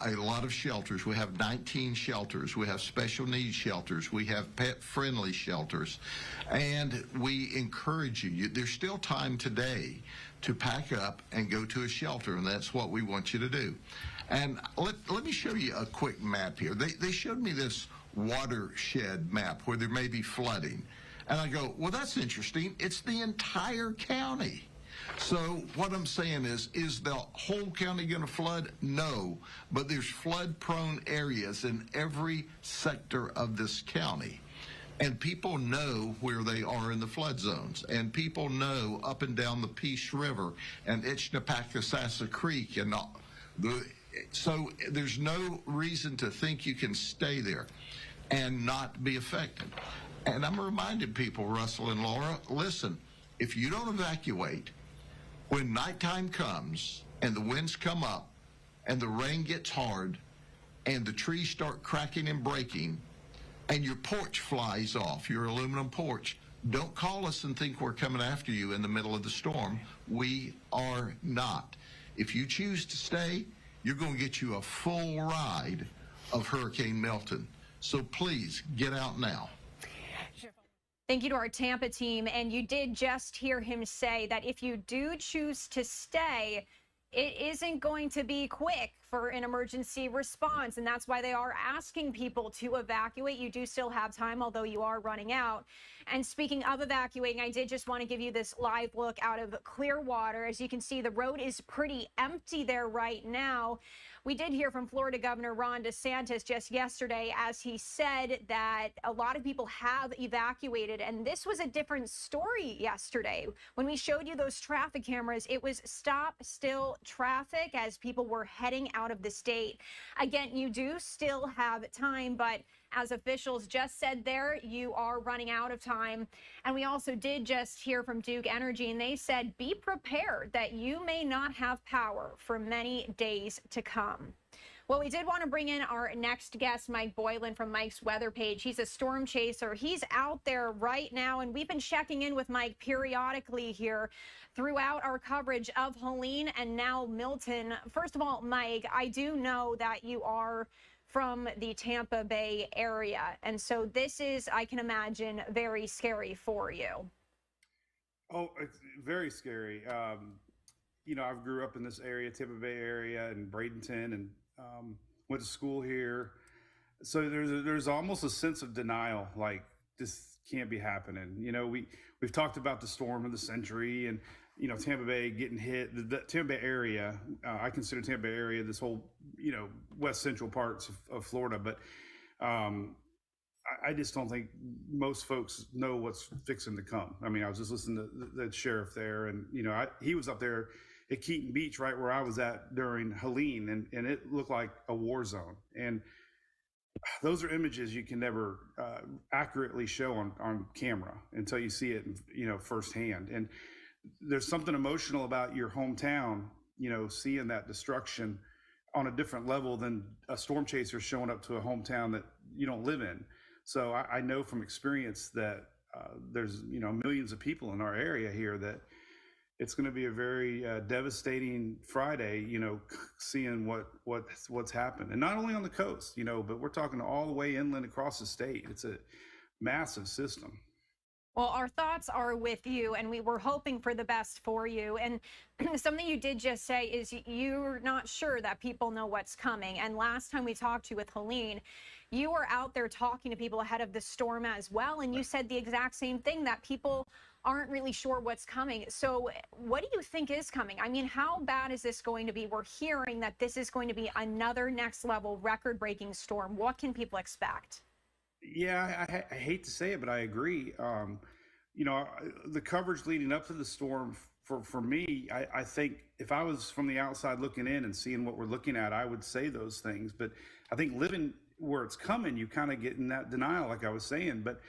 a lot of shelters. We have 19 shelters. We have special needs shelters. We have pet-friendly shelters. And we encourage you, there's still time today to pack up and go to a shelter, and that's what we want you to do. And let me show you a quick map here. They showed me this watershed map where there may be flooding. And I go, well, that's interesting. It's the entire county. So what I'm saying is the whole county going to flood? No, but there's flood-prone areas in every sector of this county. And people know where they are in the flood zones. And people know up and down the Peace River and Itchnapakasasa Creek and all. So there's no reason to think you can stay there and not be affected. And I'm reminding people, Russell and Laura, listen, if you don't evacuate, when nighttime comes and the winds come up and the rain gets hard and the trees start cracking and breaking and your porch flies off, your aluminum porch, don't call us and think we're coming after you in the middle of the storm. We are not. If you choose to stay, you're going to get you a full ride of Hurricane Milton. So please get out now. Thank you to our Tampa team. And you did just hear him say that if you do choose to stay, it isn't going to be quick for an emergency response. And that's why they are asking people to evacuate. You do still have time, although you are running out. And speaking of evacuating, I did just want to give you this live look out of Clearwater. As you can see, the road is pretty empty there right now. We did hear from Florida Governor Ron DeSantis just yesterday, as he said that a lot of people have evacuated. And this was a different story yesterday. When we showed you those traffic cameras, it was stop still traffic as people were heading out of the state. Again, you do still have time, but as officials just said there, you are running out of time. And we also did just hear from Duke Energy, and they said, be prepared that you may not have power for many days to come. Well, we did want to bring in our next guest, Mike Boylan from Mike's Weather Page. He's a storm chaser. He's out there right now, and we've been checking in with Mike periodically here throughout our coverage of Helene and now Milton. First of all, Mike, I do know that you are from the Tampa Bay area, and so this is, I can imagine, very scary for you. Oh, it's very scary. You know, I grew up in this area, Tampa Bay area, and Bradenton, and went to school here. So there's almost a sense of denial, like this can't be happening. You know, we've talked about the storm of the century, and you know, Tampa Bay getting hit. The Tampa Bay area, I consider Tampa Bay area this whole, you know, west central parts of Florida, but I just don't think most folks know what's fixing to come. I mean, I was just listening to the sheriff there, and you know, he was up there at Keaton Beach, right where I was at during Helene, and it looked like a war zone. And those are images you can never accurately show on camera until you see it, you know, firsthand. And there's something emotional about your hometown, you know, seeing that destruction on a different level than a storm chaser showing up to a hometown that you don't live in. So I know from experience that there's, you know, millions of people in our area here that it's going to be a very devastating Friday, you know, seeing what's happened. And not only on the coast, you know, but we're talking all the way inland across the state. It's a massive system. Well, our thoughts are with you, and we were hoping for the best for you. And something you did just say is you're not sure that people know what's coming. And last time we talked to you with Helene, you were out there talking to people ahead of the storm as well. And you said the exact same thing, that people aren't really sure what's coming. So what do you think is coming? I mean, how bad is this going to be? We're hearing that this is going to be another next level record-breaking storm. What can people expect? Yeah, I hate to say it, but I agree. You know, the coverage leading up to the storm, for me, I think if I was from the outside looking in and seeing what we're looking at, I would say those things. But I think living where it's coming, you kind of get in that denial, like I was saying. But,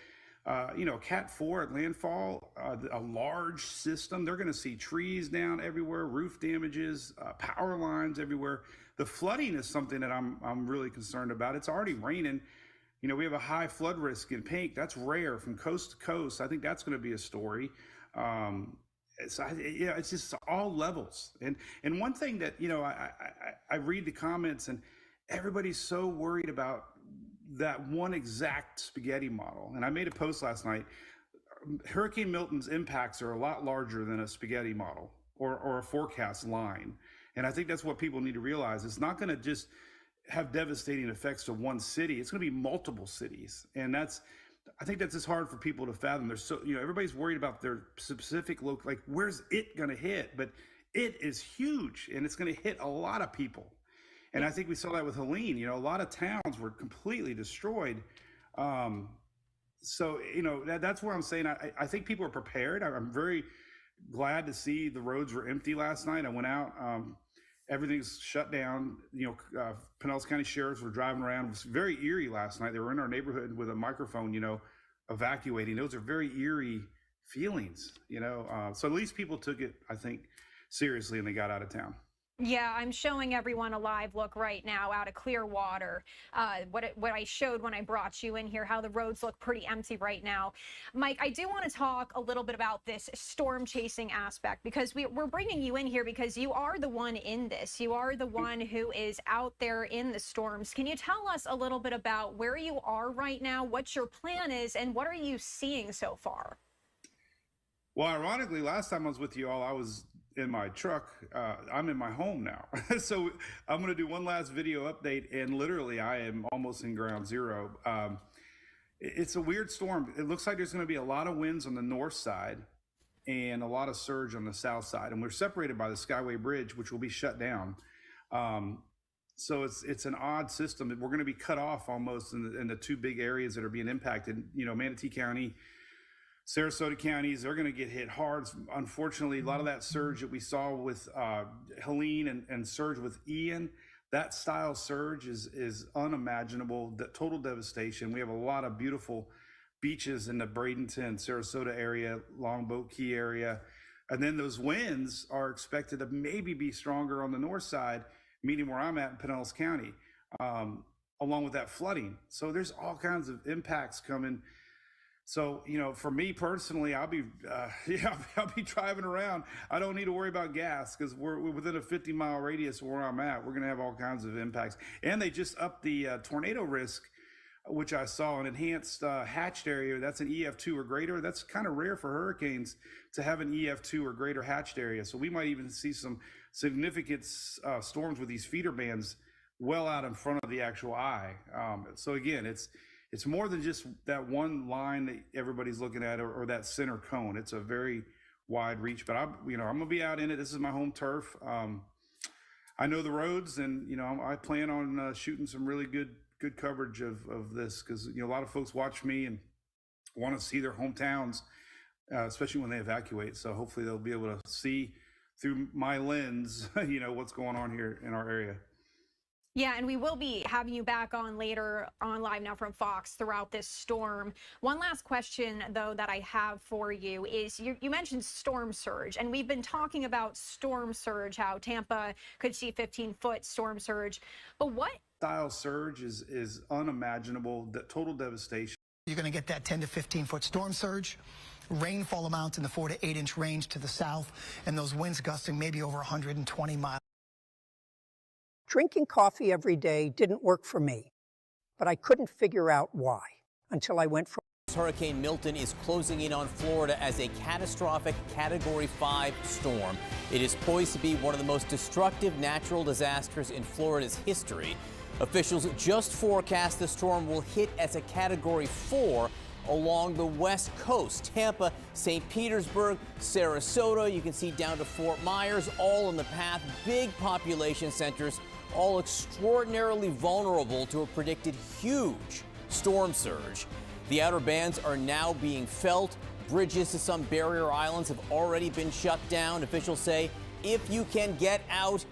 you know, Cat 4 at landfall, a large system, they're going to see trees down everywhere, roof damages, power lines everywhere. The flooding is something that I'm really concerned about. It's already raining. You know, we have a high flood risk in Pink. That's rare from coast to coast. I think that's going to be a story. It's just all levels. And one thing that, you know, I read the comments, and everybody's so worried about that one exact spaghetti model. And I made a post last night. Hurricane Milton's impacts are a lot larger than a spaghetti model or a forecast line. And I think that's what people need to realize. It's not going to just have devastating effects to one city. It's going to be multiple cities. And I think that's just hard for people to fathom. There's so, everybody's worried about their specific like, where's it going to hit? But it is huge, and it's going to hit a lot of people. And I think we saw that with Helene. A lot of towns were completely destroyed. So, that's where I'm saying I think people are prepared. I'm very glad to see the roads were empty last night. I went out. Everything's shut down. Pinellas County sheriffs were driving around. It was very eerie last night. They were in our neighborhood with a microphone, evacuating. Those are very eerie feelings, So at least people took it, I think, seriously, and they got out of town. Yeah, I'm showing everyone a live look right now out of Clearwater. What I showed when I brought you in here, how the roads look pretty empty right now. Mike, I do want to talk a little bit about this storm chasing aspect, because we're bringing you in here because you are the one in this. You are the one who is out there in the storms. Can you tell us a little bit about where you are right now, what your plan is, and what are you seeing so far? Well, ironically, last time I was with you all, I was in my truck. I'm in my home now. So I'm going to do one last video update, and literally I am almost in ground zero. It's a weird storm. It looks like there's going to be a lot of winds on the north side and a lot of surge on the south side. And we're separated by the Skyway Bridge, which will be shut down. So it's an odd system. We're going to be cut off almost in the two big areas that are being impacted. Manatee County, Sarasota counties, they're going to get hit hard. Unfortunately, a lot of that surge that we saw with Helene and surge with Ian, that style surge is unimaginable. The total devastation. We have a lot of beautiful beaches in the Bradenton, Sarasota area, Longboat Key area. And then those winds are expected to maybe be stronger on the north side, meaning where I'm at in Pinellas County, along with that flooding. So there's all kinds of impacts coming. So, for me personally, I'll be driving around. I don't need to worry about gas because we're within a 50-mile radius where I'm at. We're going to have all kinds of impacts. And they just upped the tornado risk, which I saw, an enhanced hatched area. That's an EF2 or greater. That's kind of rare for hurricanes to have an EF2 or greater hatched area. So we might even see some significant storms with these feeder bands well out in front of the actual eye. So again, it's more than just that one line that everybody's looking at or that center cone. It's a very wide reach, but I'm going to be out in it. This is my home turf. I know the roads, and, I plan on shooting some really good coverage of this because, a lot of folks watch me and want to see their hometowns, especially when they evacuate. So hopefully they'll be able to see through my lens, what's going on here in our area. Yeah, and we will be having you back on later on Live Now from Fox throughout this storm. One last question, though, that I have for you is you mentioned storm surge, and we've been talking about storm surge, how Tampa could see 15-foot storm surge. But what style surge is unimaginable, the total devastation. You're going to get that 10 to 15-foot storm surge, rainfall amounts in the 4 to 8-inch range to the south, and those winds gusting maybe over 120 miles. Drinking coffee every day didn't work for me, but I couldn't figure out why until I went from. Hurricane Milton is closing in on Florida as a catastrophic Category 5 storm. It is poised to be one of the most destructive natural disasters in Florida's history. Officials just forecast the storm will hit as a Category 4 along the west coast. Tampa, St. Petersburg, Sarasota, you can see down to Fort Myers, all in the path. Big population centers, all extraordinarily vulnerable to a predicted huge storm surge. The outer bands are now being felt. Bridges to some barrier islands have already been shut down. Officials say if you can get out,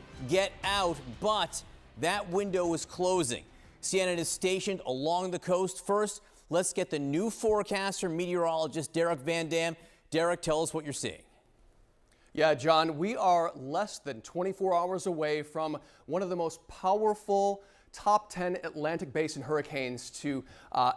but that window is closing. CNN is stationed along the coast. First, let's get the new forecaster, meteorologist Derek Van Dam. Derek, tell us what you're seeing. Yeah, John, we are less than 24 hours away from one of the most powerful top 10 Atlantic Basin hurricanes to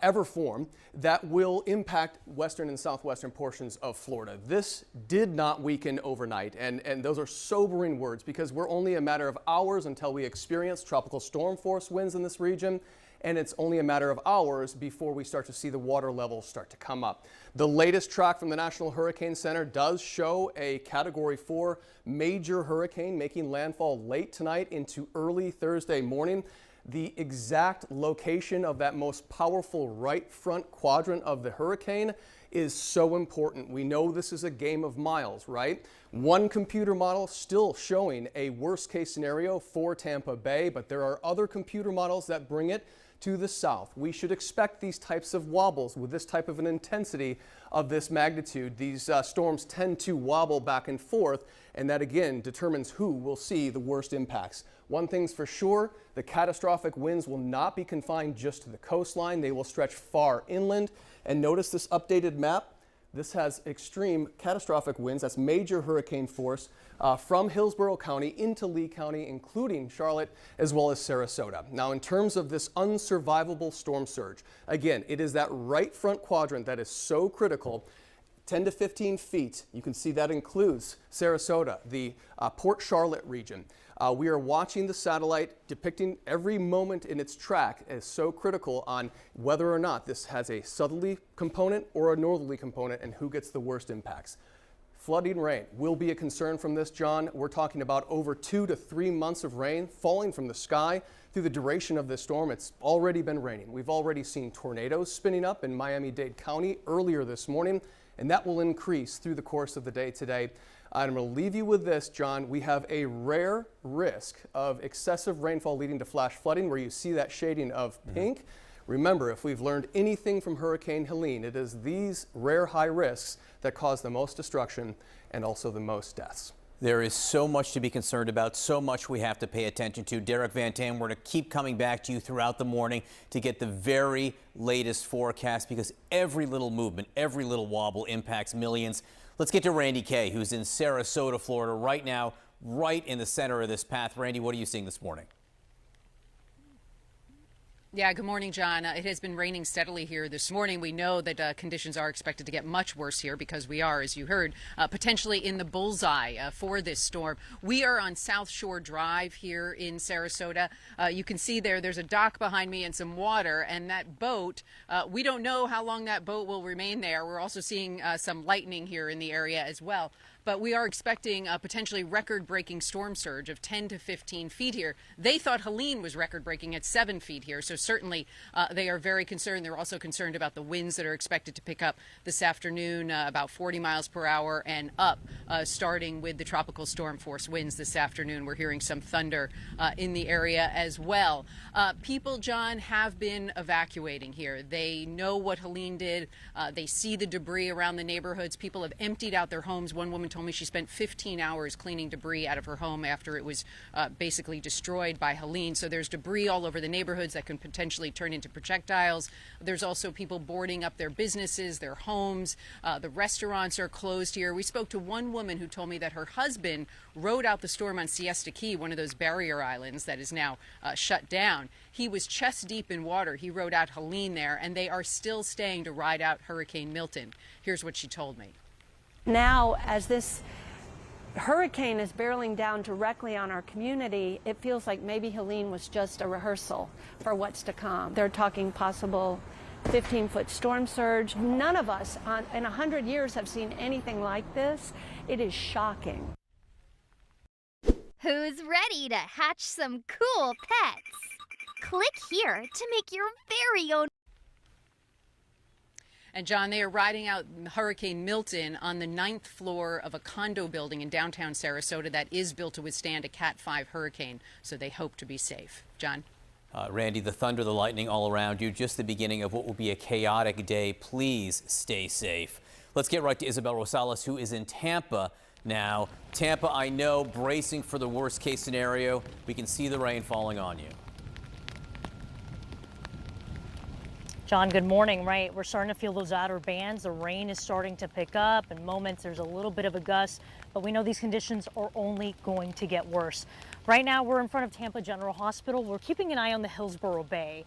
ever form that will impact western and southwestern portions of Florida. This did not weaken overnight, and those are sobering words because we're only a matter of hours until we experience tropical storm force winds in this region, and it's only a matter of hours before we start to see the water levels start to come up. The latest track from the National Hurricane Center does show a Category 4 major hurricane making landfall late tonight into early Thursday morning. The exact location of that most powerful right front quadrant of the hurricane is so important. We know this is a game of miles, right? One computer model still showing a worst case scenario for Tampa Bay, but there are other computer models that bring it to the south. We should expect these types of wobbles with this type of an intensity of this magnitude. These storms tend to wobble back and forth, and that again determines who will see the worst impacts. One thing's for sure, the catastrophic winds will not be confined just to the coastline. They will stretch far inland. And notice this updated map. This has extreme catastrophic winds, that's major hurricane force, from Hillsborough County into Lee County, including Charlotte, as well as Sarasota. Now, in terms of this unsurvivable storm surge, again, it is that right front quadrant that is so critical. 10 to 15 feet. You can see that includes Sarasota, the Port Charlotte region. We are watching the satellite depicting every moment in its track as so critical on whether or not this has a southerly component or a northerly component and who gets the worst impacts. Flooding rain will be a concern from this, John. We're talking about over 2 to 3 months of rain falling from the sky through the duration of this storm. It's already been raining. We've already seen tornadoes spinning up in Miami-Dade County earlier this morning, and that will increase through the course of the day today. I'm going to leave you with this, John. We have a rare risk of excessive rainfall leading to flash flooding where you see that shading of pink. Remember, if we've learned anything from Hurricane Helene, it is these rare high risks that cause the most destruction and also the most deaths. There is so much to be concerned about, so much we have to pay attention to. Derek Van Tam, we're going to keep coming back to you throughout the morning to get the very latest forecast because every little movement, every little wobble impacts millions. Let's get to Randy Kay, who's in Sarasota, Florida right now, right in the center of this path. Randy, what are you seeing this morning? Yeah, good morning, John. It has been raining steadily here this morning. We know that conditions are expected to get much worse here because we are, as you heard, potentially in the bullseye for this storm. We are on South Shore Drive here in Sarasota. You can see there's a dock behind me and some water, and that boat, we don't know how long that boat will remain there. We're also seeing some lightning here in the area as well. But we are expecting a potentially record-breaking storm surge of 10 to 15 feet here. They thought Helene was record-breaking at 7 feet here, so certainly they are very concerned. They're also concerned about the winds that are expected to pick up this afternoon, about 40 miles per hour and up, starting with the tropical storm force winds this afternoon. We're hearing some thunder in the area as well. People, John, have been evacuating here. They know what Helene did. They see the debris around the neighborhoods. People have emptied out their homes. One woman told me she spent 15 hours cleaning debris out of her home after it was basically destroyed by Helene. So there's debris all over the neighborhoods that can potentially turn into projectiles. There's also people boarding up their businesses, their homes. The restaurants are closed here. We spoke to one woman who told me that her husband rode out the storm on Siesta Key, one of those barrier islands that is now shut down. He was chest deep in water. He rode out Helene there, and they are still staying to ride out Hurricane Milton. Here's what she told me. Now, as this hurricane is barreling down directly on our community, it feels like maybe Helene was just a rehearsal for what's to come. They're talking possible 15-foot storm surge. None of us in 100 years have seen anything like this. It is shocking. Who's ready to hatch some cool pets? Click here to make your very own. And John, they are riding out Hurricane Milton on the 9th floor of a condo building in downtown Sarasota that is built to withstand a Cat 5 hurricane, so they hope to be safe. John? Randy, the thunder, the lightning all around you, just the beginning of what will be a chaotic day. Please stay safe. Let's get right to Isabel Rosales, who is in Tampa now. Tampa, I know, bracing for the worst case scenario. We can see the rain falling on you. John, good morning. Right, we're starting to feel those outer bands. The rain is starting to pick up. In moments, there's a little bit of a gust, but we know these conditions are only going to get worse. Right now, we're in front of Tampa General Hospital. We're keeping an eye on the Hillsborough Bay.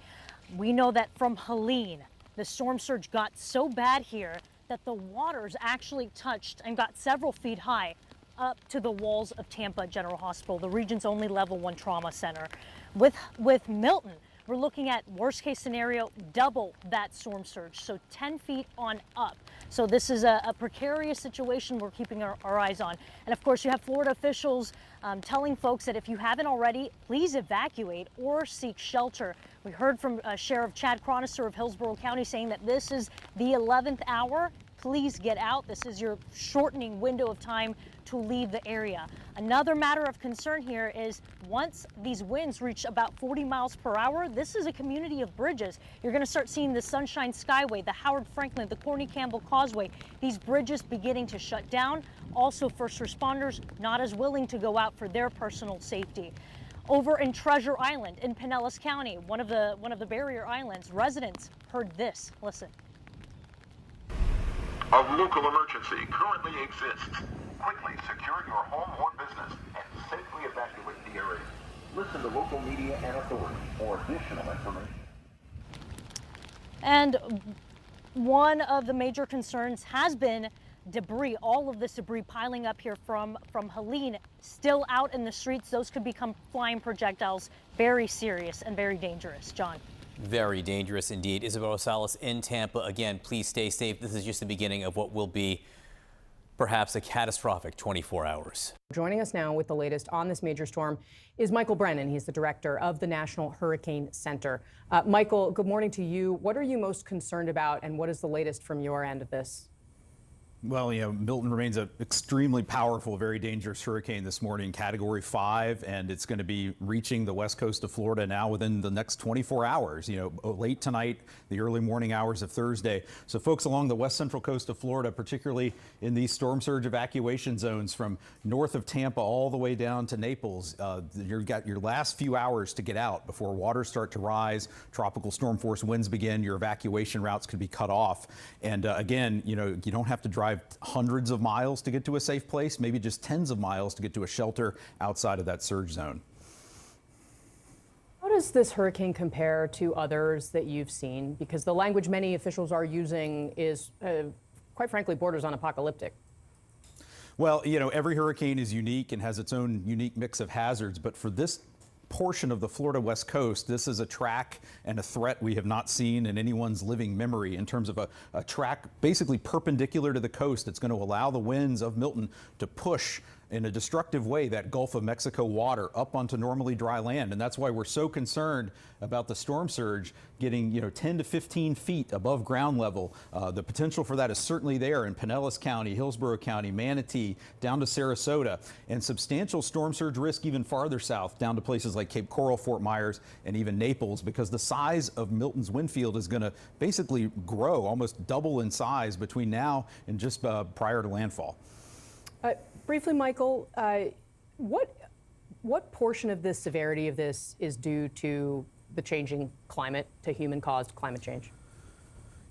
We know that from Helene, the storm surge got so bad here that the waters actually touched and got several feet high up to the walls of Tampa General Hospital, the region's only level 1 trauma center. With Milton, we're looking at worst case scenario, double that storm surge, so 10 feet on up. So this is a precarious situation we're keeping our eyes on. And of course, you have Florida officials telling folks that if you haven't already, please evacuate or seek shelter. We heard from Sheriff Chad Cronister of Hillsborough County saying that this is the 11th hour. Please get out. This is your shortening window of time to leave the area. Another matter of concern here is once these winds reach about 40 miles per hour, this is a community of bridges. You're going to start seeing the Sunshine Skyway, the Howard Franklin, the Corny Campbell Causeway, these bridges beginning to shut down. Also, first responders not as willing to go out for their personal safety. Over in Treasure Island in Pinellas County, one of the barrier islands, residents heard this. Listen. A local emergency currently exists. Quickly secure your home or business and safely evacuate the area. Listen to local media and authorities for additional information. And one of the major concerns has been debris, all of this debris piling up here from Helene, still out in the streets. Those could become flying projectiles. Very serious and very dangerous. John. Very dangerous indeed. Isabel Rosales in Tampa. Again, please stay safe. This is just the beginning of what will be perhaps a catastrophic 24 hours. Joining us now with the latest on this major storm is Michael Brennan. He's the director of the National Hurricane Center. Michael, good morning to you. What are you most concerned about, and what is the latest from your end of this? Well, Milton remains an extremely powerful, very dangerous hurricane this morning, Category 5, and it's going to be reaching the west coast of Florida now within the next 24 hours, late tonight, the early morning hours of Thursday. So folks along the west central coast of Florida, particularly in these storm surge evacuation zones from north of Tampa all the way down to Naples, you've got your last few hours to get out before waters start to rise, tropical storm force winds begin, your evacuation routes could be cut off. And again, you don't have to drive hundreds of miles to get to a safe place, maybe just tens of miles to get to a shelter outside of that surge zone. How does this hurricane compare to others that you've seen? Because the language many officials are using is, quite frankly, borders on apocalyptic. Well, every hurricane is unique and has its own unique mix of hazards, but for this portion of the Florida West Coast, this is a track and a threat we have not seen in anyone's living memory in terms of a track basically perpendicular to the coast. It's going to allow the winds of Milton to push in a destructive way that Gulf of Mexico water up onto normally dry land. And that's why we're so concerned about the storm surge getting 10 to 15 feet above ground level. The potential for that is certainly there in Pinellas County, Hillsborough County, Manatee, down to Sarasota, and substantial storm surge risk even farther south down to places like Cape Coral, Fort Myers, and even Naples, because the size of Milton's wind field is going to basically grow, almost double in size between now and just prior to landfall. Briefly, Michael, what portion of the severity of this is due to the changing climate, to human-caused climate change?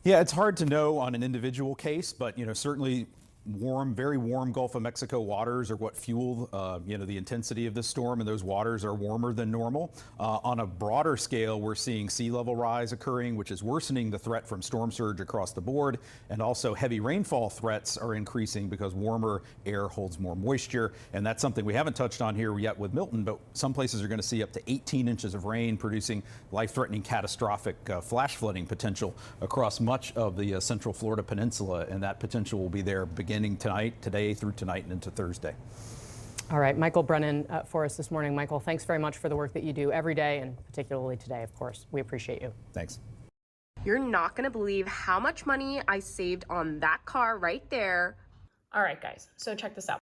Yeah, it's hard to know on an individual case, but certainly very warm Gulf of Mexico waters are what fuel the intensity of this storm, and those waters are warmer than normal. On a broader scale, we're seeing sea level rise occurring, which is worsening the threat from storm surge across the board, and also heavy rainfall threats are increasing because warmer air holds more moisture, and that's something we haven't touched on here yet with Milton, but some places are going to see up to 18 inches of rain, producing life-threatening catastrophic flash flooding potential across much of the central Florida peninsula, and that potential will be there beginning today through tonight and into Thursday. All right, Michael Brennan for us this morning. Michael, thanks very much for the work that you do every day, and particularly today, of course. We appreciate you. Thanks. You're not going to believe how much money I saved on that car right there. All right, guys, so check this out.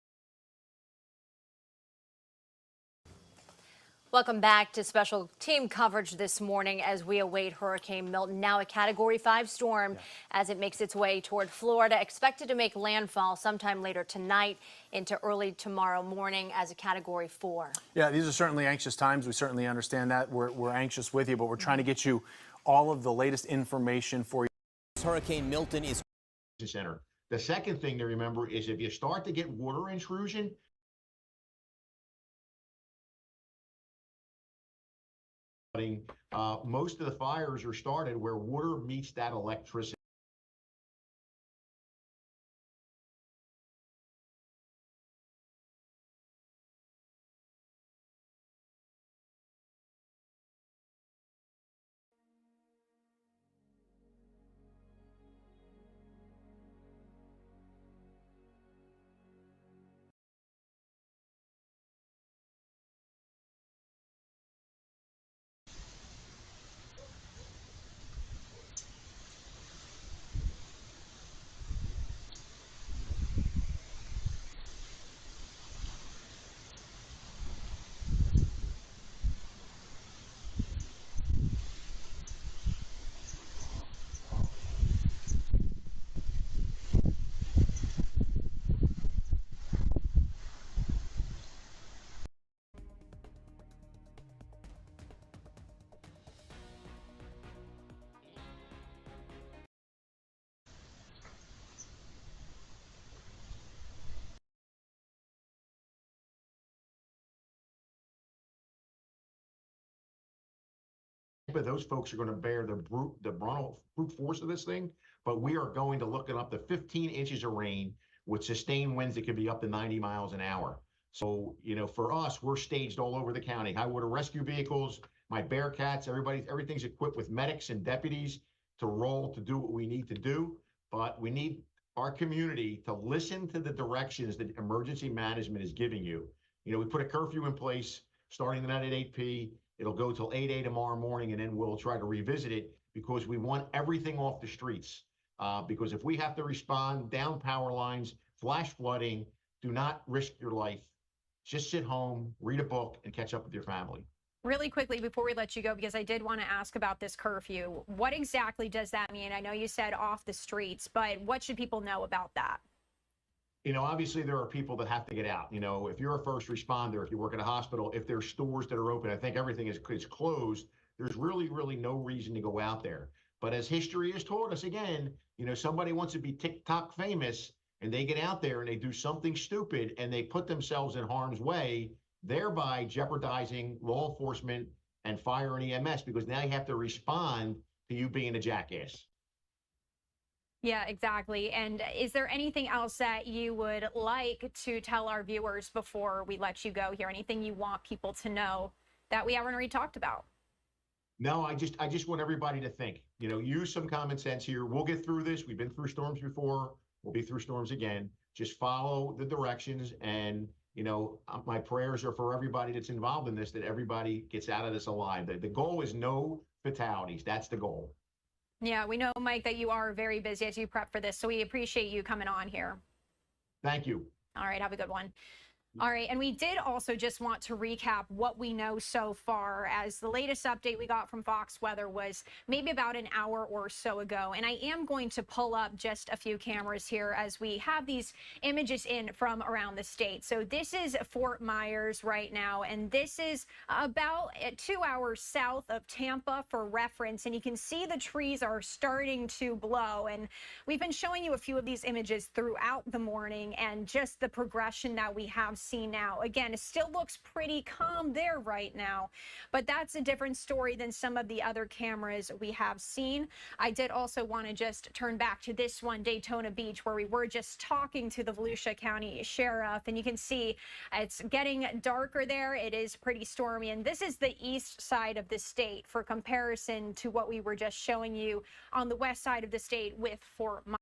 Welcome back to special team coverage this morning as we await Hurricane Milton, now a Category 5 storm, as it makes its way toward Florida, expected to make landfall sometime later tonight into early tomorrow morning as a Category 4. Yeah, these are certainly anxious times. We certainly understand that. We're anxious with you, but we're trying to get you all of the latest information for you. Hurricane Milton is center. The second thing to remember is if you start to get water intrusion, Most of the fires are started where water meets that electricity. But those folks are going to bear the brute force of this thing. But we are going to look at up to 15 inches of rain with sustained winds that could be up to 90 miles an hour. So, you know, for us, we're staged all over the county. High water rescue vehicles, my Bearcats, everything's equipped with medics and deputies to roll to do what we need to do. But we need our community to listen to the directions that emergency management is giving you. You know, we put a curfew in place starting the night at 8 p. It'll go till 8 a.m. tomorrow morning, and then we'll try to revisit it because we want everything off the streets. Because if we have to respond, down power lines, flash flooding, do not risk your life. Just sit home, read a book, and catch up with your family. Really quickly before we let you go, because I did want to ask about this curfew. What exactly does that mean? I know you said off the streets, but what should people know about that? You know, obviously there are people that have to get out. You know, if you're a first responder, if you work at a hospital, if there's stores that are open, I think everything is closed. There's really no reason to go out there. But as history has taught us, again, you know, somebody wants to be TikTok famous and they get out there and they do something stupid and they put themselves in harm's way, thereby jeopardizing law enforcement and fire and EMS, because now you have to respond to you being a jackass. Yeah, exactly. And is there anything else that you would like to tell our viewers before we let you go here? Anything you want people to know that we haven't already talked about? No, I just want everybody to think, you know, use some common sense here. We'll get through this. We've been through storms before. We'll be through storms again. Just follow the directions. And, you know, my prayers are for everybody that's involved in this, that everybody gets out of this alive. The goal is no fatalities. That's the goal. Yeah, we know, Mike, that you are very busy as you prep for this, so we appreciate you coming on here. Thank you. All right, have a good one. All right, and we did also just want to recap what we know so far, as the latest update we got from Fox Weather was maybe about an hour or so ago. And I am going to pull up just a few cameras here as we have these images in from around the state. So this is Fort Myers right now, and this is about 2 hours south of Tampa for reference. And you can see the trees are starting to blow. And we've been showing you a few of these images throughout the morning, and just the progression that we have seen now. Again, it still looks pretty calm there right now, but that's a different story than some of the other cameras we have seen. I did also want to just turn back to this one, Daytona Beach, where we were just talking to the Volusia County Sheriff, and you can see it's getting darker there. It is pretty stormy, and this is the east side of the state for comparison to what we were just showing you on the west side of the state with Fort Myers.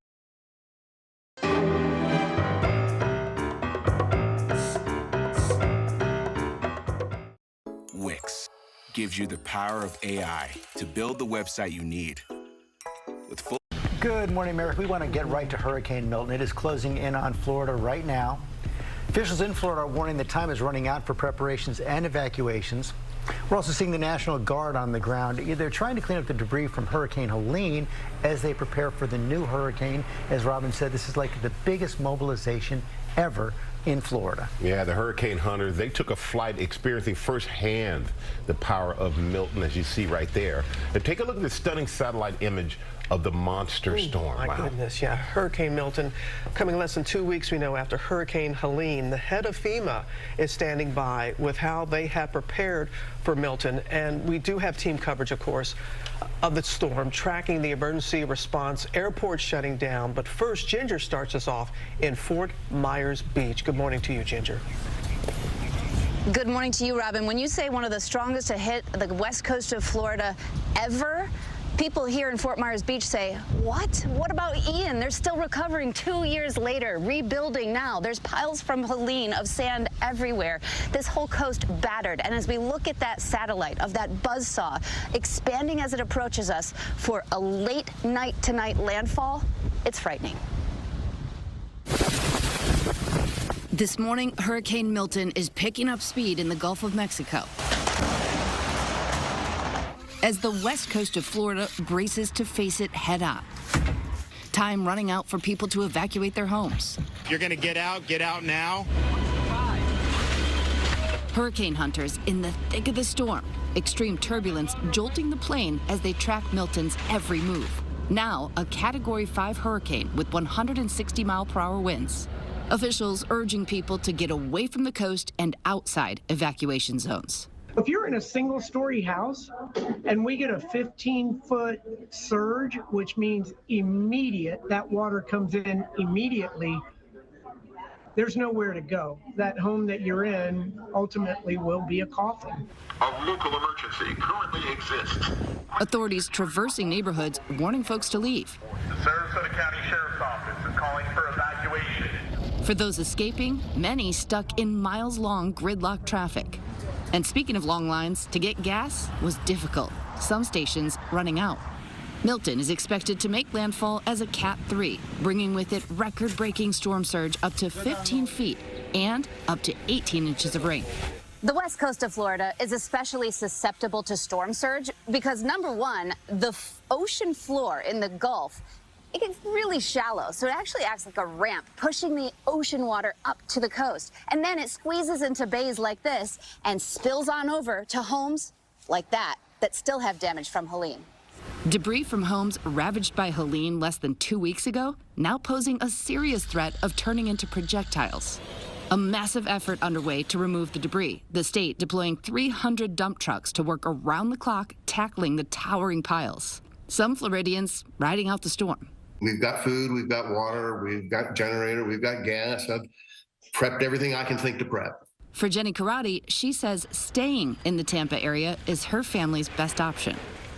Wix gives you the power of AI to build the website you need. With full Good morning, America. We want to get right to Hurricane Milton. It is closing in on Florida right now. Officials in Florida are warning that time is running out for preparations and evacuations. We're also seeing the National Guard on the ground. They're trying to clean up the debris from Hurricane Helene as they prepare for the new hurricane. As Robin said, this is like the biggest mobilization ever in Florida. Yeah, the hurricane hunters, they took a flight experiencing firsthand the power of Milton, as you see right there. And take a look at this stunning satellite image of the monster storm. My goodness, yeah. Hurricane Milton coming less than 2 weeks, we know, after Hurricane Helene. The head of FEMA is standing by with how they have prepared for Milton. And we do have team coverage, of course, of the storm, tracking the emergency response, airports shutting down. But first, Ginger starts us off in Fort Myers Beach. Good morning to you, Ginger. Good morning to you, Robin. When you say one of the strongest to hit the west coast of Florida ever, people here in Fort Myers Beach say, what? What about Ian? They're still recovering 2 years later, rebuilding now. There's piles from Helene of sand everywhere. This whole coast battered. And as we look at that satellite of that buzzsaw expanding as it approaches us for a late night tonight landfall, it's frightening. This morning, Hurricane Milton is picking up speed in the Gulf of Mexico as the west coast of Florida braces to face it head on. Time running out for people to evacuate their homes. You're going to get out now. Hurricane hunters in the thick of the storm. Extreme turbulence jolting the plane as they track Milton's every move. Now, a Category 5 hurricane with 160-mile-per-hour winds. Officials urging people to get away from the coast and outside evacuation zones. If you're in a single-story house and we get a 15-foot surge, which means immediate, that water comes in immediately, there's nowhere to go. That home that you're in ultimately will be a coffin. A local emergency currently exists. Authorities traversing neighborhoods warning folks to leave. The Sarasota County Sheriff's Office is calling for evacuation. For those escaping, many stuck in miles-long gridlock traffic. And speaking of long lines, to get gas was difficult. Some stations running out. Milton is expected to make landfall as a Cat 3, bringing with it record-breaking storm surge up to 15 feet and up to 18 inches of rain. The west coast of Florida is especially susceptible to storm surge because, number one, the ocean floor in the Gulf, it gets really shallow, so it actually acts like a ramp, pushing the ocean water up to the coast. And then it squeezes into bays like this and spills on over to homes like that still have damage from Helene. Debris from homes ravaged by Helene less than 2 weeks ago, now posing a serious threat of turning into projectiles. A massive effort underway to remove the debris, the state deploying 300 dump trucks to work around the clock tackling the towering piles. Some Floridians riding out the storm. We've got food, we've got water, we've got generator, we've got gas. I've prepped everything I can think to prep. For Jenny Karate, she says staying in the Tampa area is her family's best option.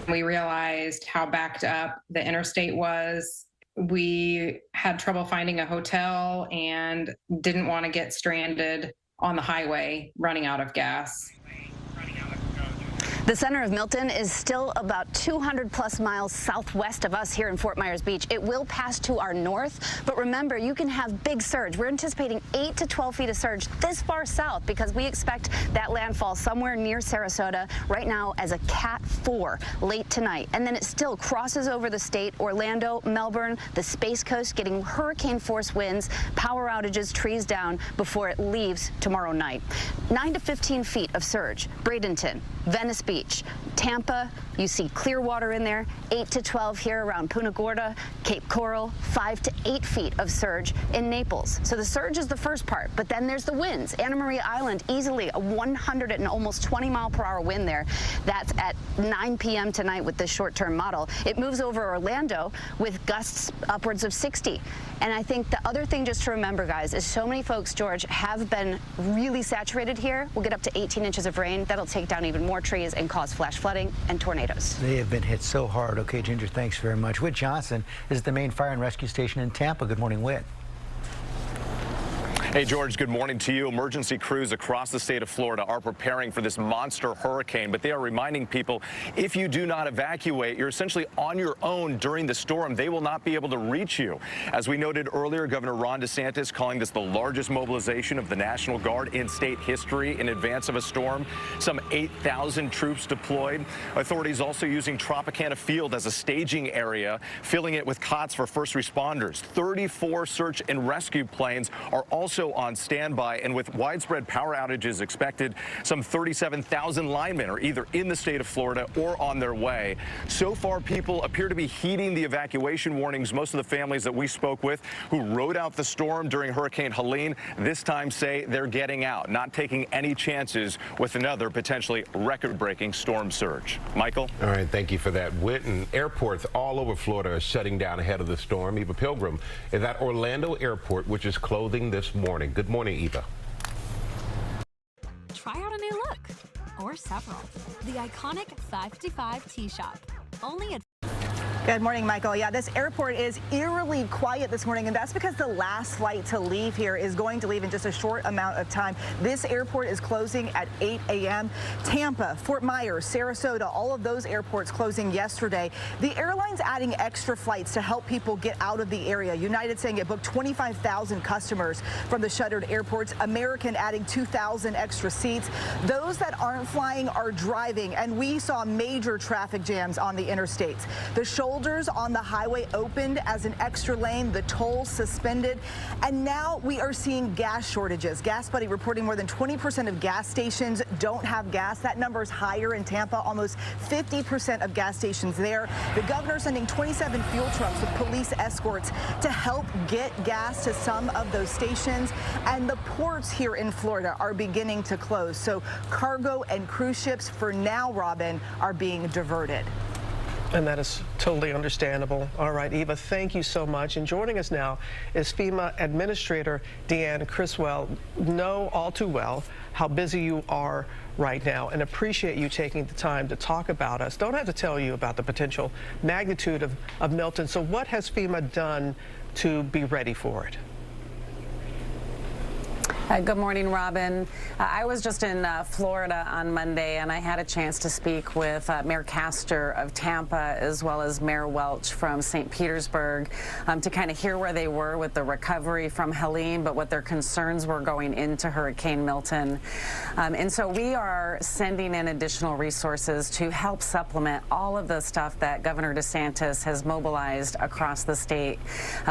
We realized how backed up the interstate was. We had trouble finding a hotel and didn't want to get stranded on the highway running out of gas. The center of Milton is still about 200 plus miles southwest of us here in Fort Myers Beach. It will pass to our north, but remember, you can have big surge. We're anticipating 8 to 12 feet of surge this far south because we expect that landfall somewhere near Sarasota right now as a Cat 4 late tonight. And then it still crosses over the state, Orlando, Melbourne, the Space Coast, getting hurricane force winds, power outages, trees down before it leaves tomorrow night. 9 to 15 feet of surge. Bradenton, Venice Beach, Tampa, you see Clearwater in there, 8 to 12 here around Punta Gorda, Cape Coral, 5 to 8 feet of surge in Naples. So the surge is the first part, but then there's the winds. Anna Maria Island, easily a 100 and almost 20-mile-per-hour wind there. That's at 9 p.m. tonight with this short-term model. It moves over Orlando with gusts upwards of 60. And I think the other thing just to remember, guys, is so many folks, George, have been really saturated here. We'll get up to 18 inches of rain. That'll take down even more trees and cause flash flooding and tornadoes. They have been hit so hard. Okay, Ginger, thanks very much. Whit Johnson is at the main fire and rescue station in Tampa. Good morning, Whit. Hey, George, good morning to you. Emergency crews across the state of Florida are preparing for this monster hurricane, but they are reminding people if you do not evacuate, you're essentially on your own during the storm. They will not be able to reach you. As we noted earlier, Governor Ron DeSantis calling this the largest mobilization of the National Guard in state history in advance of a storm. Some 8,000 troops deployed. Authorities also using Tropicana Field as a staging area, filling it with cots for first responders. 34 search and rescue planes are also also on standby, and with widespread power outages expected, some 37,000 linemen are either in the state of Florida or on their way. So far, people appear to be heeding the evacuation warnings. Most of the families that we spoke with who rode out the storm during Hurricane Helene this time say they're getting out, not taking any chances with another potentially record-breaking storm surge. Michael? All right, thank you for that, Whit. And airports all over Florida are shutting down ahead of the storm. Eva Pilgrim is at Orlando Airport, which is closing this morning. Good morning, Eva. Try out a new look, or several. The iconic 555 Tea Shop, only at... Good morning, Michael. Yeah, this airport is eerily quiet this morning, and that's because the last flight to leave here is going to leave in just a short amount of time. This airport is closing at 8 a.m. Tampa, Fort Myers, Sarasota, all of those airports closing yesterday. The airline's adding extra flights to help people get out of the area. United saying it booked 25,000 customers from the shuttered airports. American adding 2,000 extra seats. Those that aren't flying are driving, and we saw major traffic jams on the interstates. The shoulders on the highway opened as an extra lane, the tolls suspended, and now we are seeing gas shortages. Gas Buddy reporting more than 20% of gas stations don't have gas. That number is higher in Tampa, almost 50% of gas stations there. The governor sending 27 fuel trucks with police escorts to help get gas to some of those stations, and the ports here in Florida are beginning to close. So cargo and cruise ships for now, Robin, are being diverted. And that is totally understandable. All right, Eva, thank you so much. And joining us now is FEMA Administrator Deanne Criswell. Know all too well how busy you are right now and appreciate you taking the time to talk about us. Don't have to tell you about the potential magnitude of Milton. So what has FEMA done to be ready for it? Good morning, Robin. I was just in Florida on Monday, and I had a chance to speak with Mayor Castor of Tampa, as well as Mayor Welch from St. Petersburg, to kind of hear where they were with the recovery from Helene, but what their concerns were going into Hurricane Milton. And so we are sending in additional resources to help supplement all of the stuff that Governor DeSantis has mobilized across the state.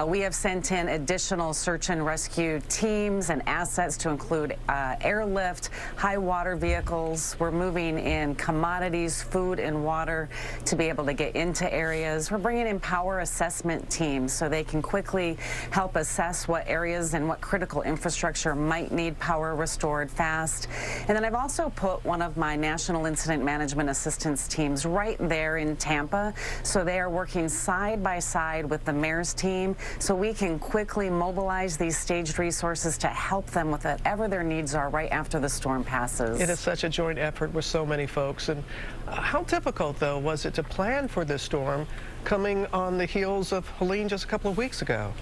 We have sent in additional search and rescue teams and assets to include airlift, high water vehicles. We're moving in commodities, food and water to be able to get into areas. We're bringing in power assessment teams so they can quickly help assess what areas and what critical infrastructure might need power restored fast. And then I've also put one of my National Incident Management Assistance teams right there in Tampa, so they are working side by side with the mayor's team so we can quickly mobilize these staged resources to help them with whatever their needs are right after the storm passes. It is such a joint effort with so many folks. And how difficult, though, was it to plan for this storm coming on the heels of Helene just a couple of weeks ago?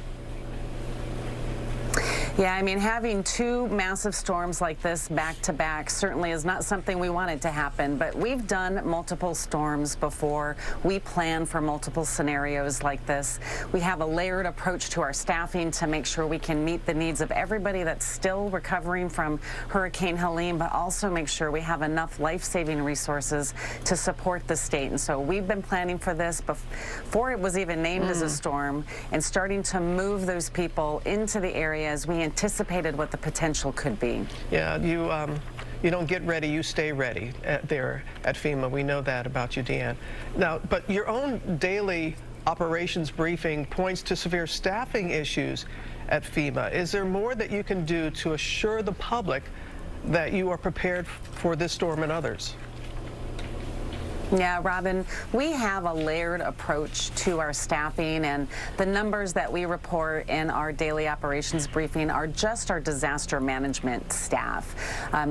Yeah, I mean, having two massive storms like this back to back certainly is not something we wanted to happen, but we've done multiple storms before. We plan for multiple scenarios like this. We have a layered approach to our staffing to make sure we can meet the needs of everybody that's still recovering from Hurricane Helene, but also make sure we have enough life-saving resources to support the state. And so we've been planning for this before it was even named as a storm, and starting to move those people into the areas we anticipated what the potential could be. Yeah, you don't get ready, you stay ready there at FEMA. We know that about you, Deanne. Now, but your own daily operations briefing points to severe staffing issues at FEMA. Is there more that you can do to assure the public that you are prepared for this storm and others? Yeah, Robin, we have a layered approach to our staffing, and the numbers that we report in our daily operations briefing are just our disaster management staff.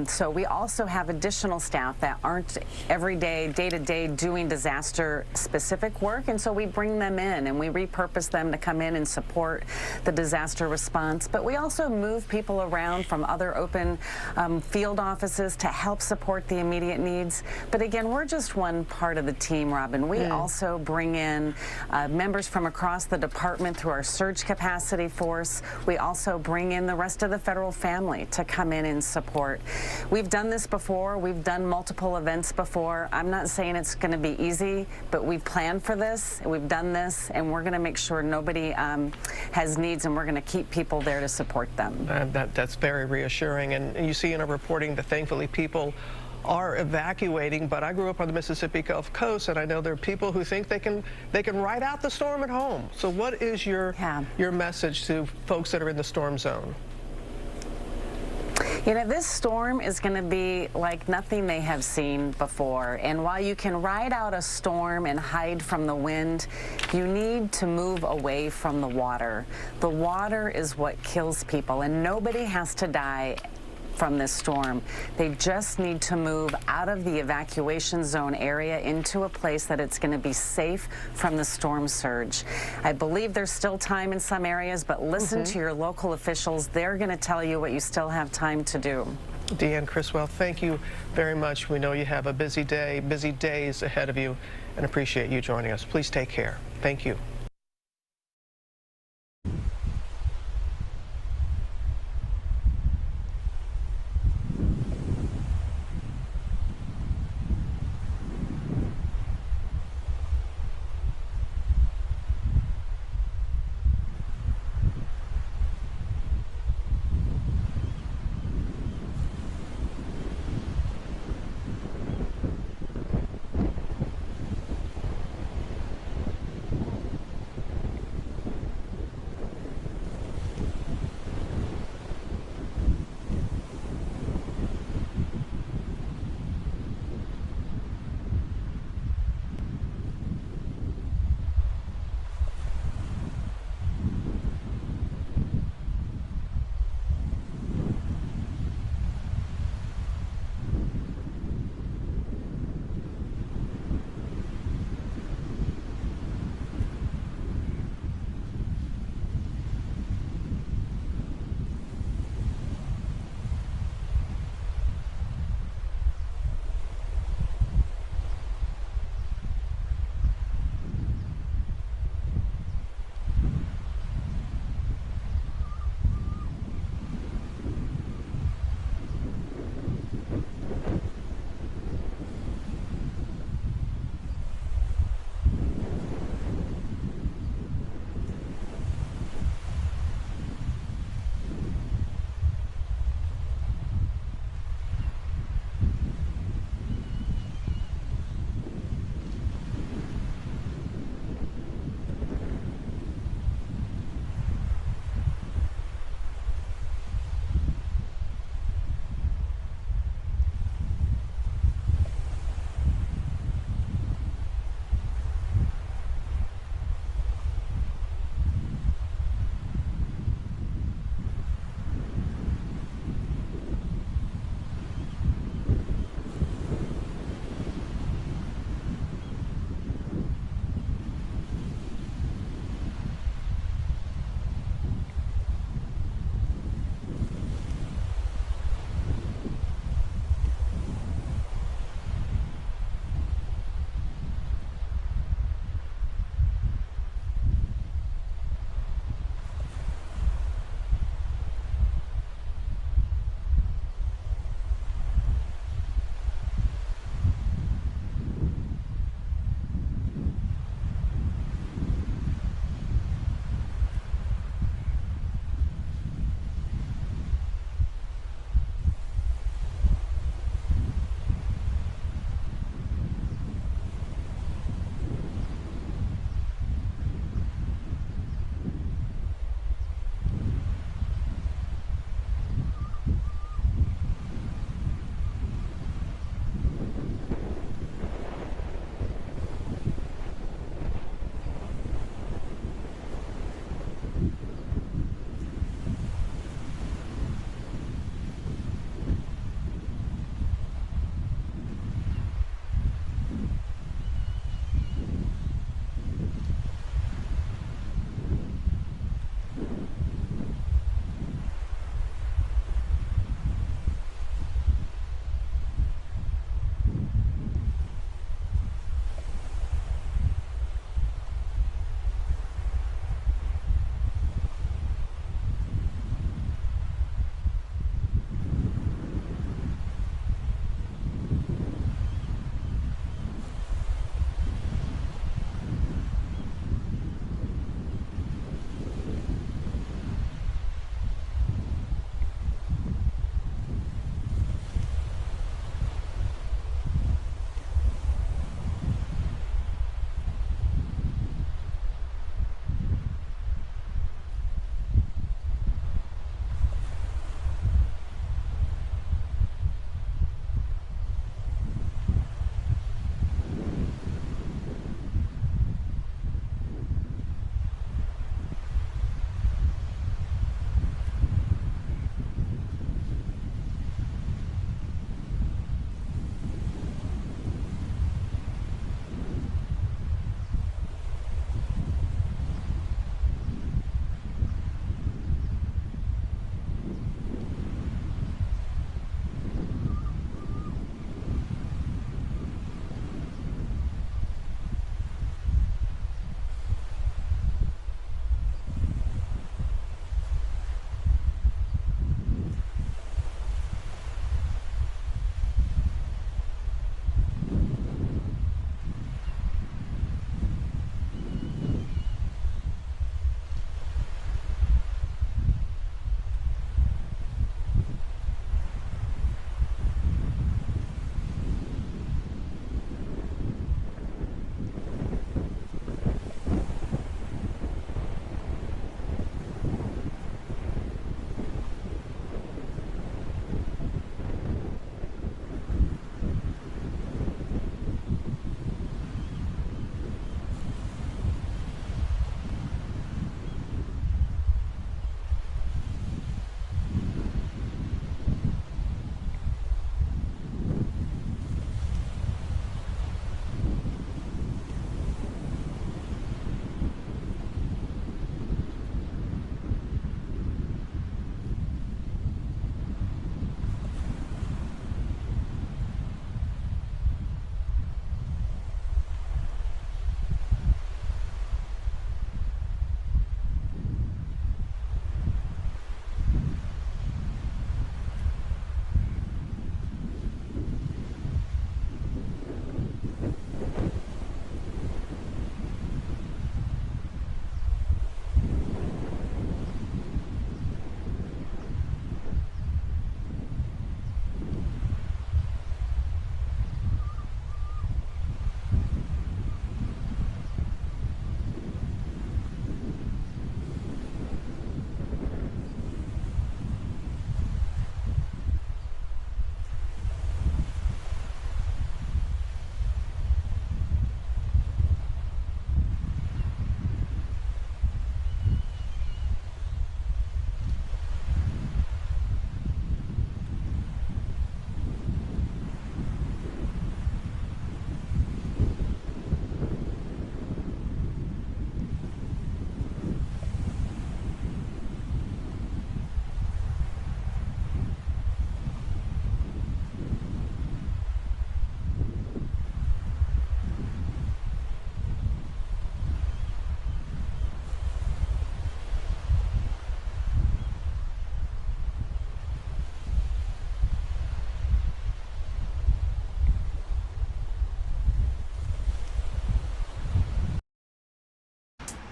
So we also have additional staff that aren't every day, day-to-day doing disaster-specific work, and so we bring them in and we repurpose them to come in and support the disaster response. But we also move people around from other open field offices to help support the immediate needs. But again, we're just one one part of the team, Robin. We also bring in members from across the department through our surge capacity force. We also bring in the rest of the federal family to come in and support. We've done this before. We've done multiple events before. I'm not saying it's going to be easy, but we've planned for this. We've done this, and we're going to make sure nobody has needs, and we're going to keep people there to support them. That's very reassuring. And you see in our reporting that thankfully people are evacuating, but I grew up on the Mississippi Gulf Coast, and I know there are people who think they can ride out the storm at home. So what is your message to folks that are in the storm zone? You know, this storm is going to be like nothing they have seen before. And while you can ride out a storm and hide from the wind, you need to move away from the water. The water is what kills people, and nobody has to die from this storm. They just need to move out of the evacuation zone area into a place that it's going to be safe from the storm surge. I believe there's still time in some areas, but listen to your local officials. They're going to tell you what you still have time to do. Deanne Criswell, thank you very much. We know you have a busy day, busy days ahead of you, and appreciate you joining us. Please take care. Thank you.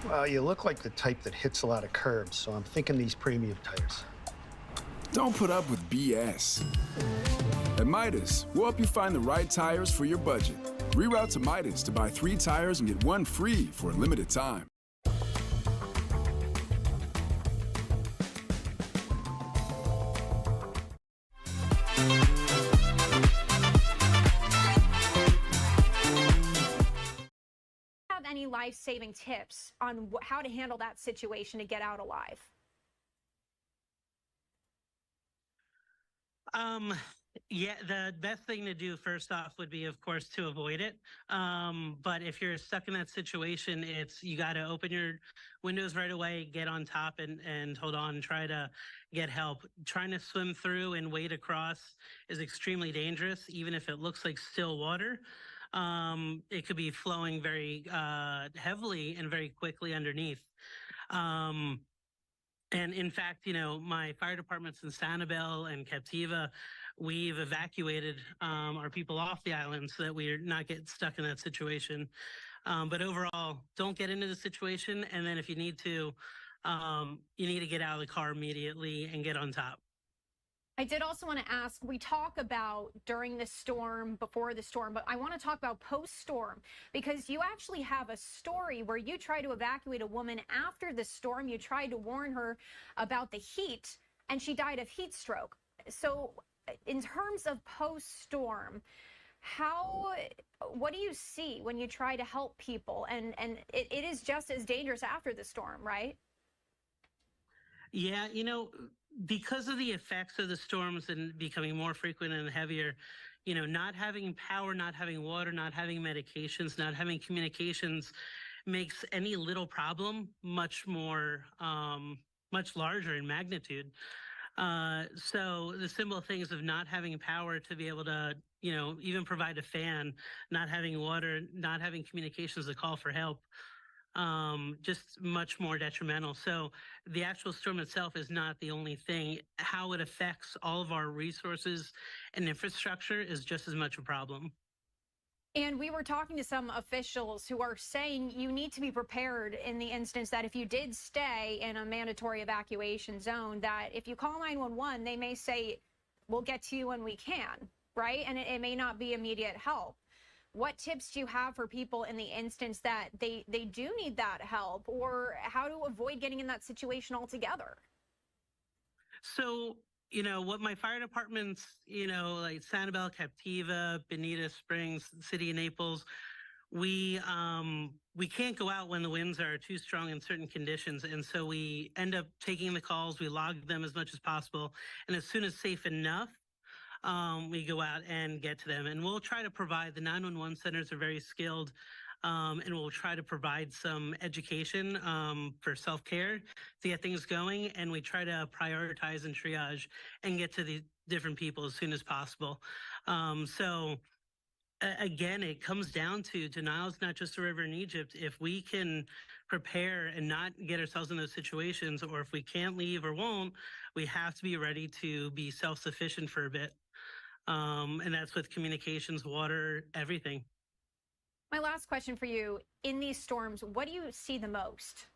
Well, you look like the type that hits a lot of curbs, so I'm thinking these premium tires. Don't put up with BS. At Midas, we'll help you find the right tires for your budget. Reroute to Midas to buy 3 tires and get 1 free for a limited time. Have any life-saving tips on how to handle that situation to get out alive? Yeah, the best thing to do first off would be, of course, to avoid it. But if you're stuck in that situation, you got to open your windows right away, get on top and hold on, try to get help. Trying to swim through and wade across is extremely dangerous, even if it looks like still water. It could be flowing very heavily and very quickly underneath. And in fact, my fire departments in Sanibel and Captiva, we've evacuated our people off the island so that we're not get stuck in that situation. But overall, don't get into the situation. And then if you need to get out of the car immediately and get on top. I did also want to ask, we talk about during the storm, before the storm, but I want to talk about post-storm, because you actually have a story where you tried to evacuate a woman after the storm. You tried to warn her about the heat, and she died of heat stroke. So in terms of post-storm, what do you see when you try to help people? And it is just as dangerous after the storm, right? Yeah, because of the effects of the storms and becoming more frequent and heavier, not having power, not having water, not having medications, not having communications makes any little problem much larger in magnitude. So the simple things of not having power to be able to, even provide a fan, not having water, not having communications to call for help, just much more detrimental. So the actual storm itself is not the only thing. How it affects all of our resources and infrastructure is just as much a problem. And we were talking to some officials who are saying you need to be prepared in the instance that if you did stay in a mandatory evacuation zone, that if you call 911, they may say, we'll get to you when we can, right? And it may not be immediate help. What tips do you have for people in the instance that they do need that help, or how to avoid getting in that situation altogether? So, what my fire departments, like Sanibel, Captiva, Bonita Springs, City of Naples, we can't go out when the winds are too strong in certain conditions. And so we end up taking the calls, we log them as much as possible. And as soon as safe enough, we go out and get to them, and we'll try to provide, the 911 centers are very skilled, and we'll try to provide some education for self-care to get things going, and we try to prioritize and triage and get to the different people as soon as possible. So again, it comes down to Nile's not just a river in Egypt. If we can prepare and not get ourselves in those situations, or if we can't leave or won't, we have to be ready to be self-sufficient for a bit. And that's with communications, water, everything. My last question for you, in these storms, what do you see the most?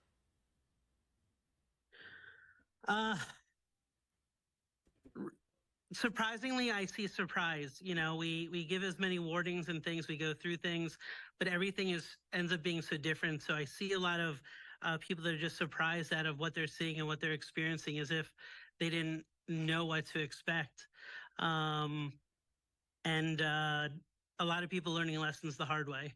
Surprisingly, I see surprise. We give as many warnings and things, we go through things, but everything ends up being so different. So I see a lot of people that are just surprised out of what they're seeing and what they're experiencing, as if they didn't know what to expect. And a lot of people learning lessons the hard way.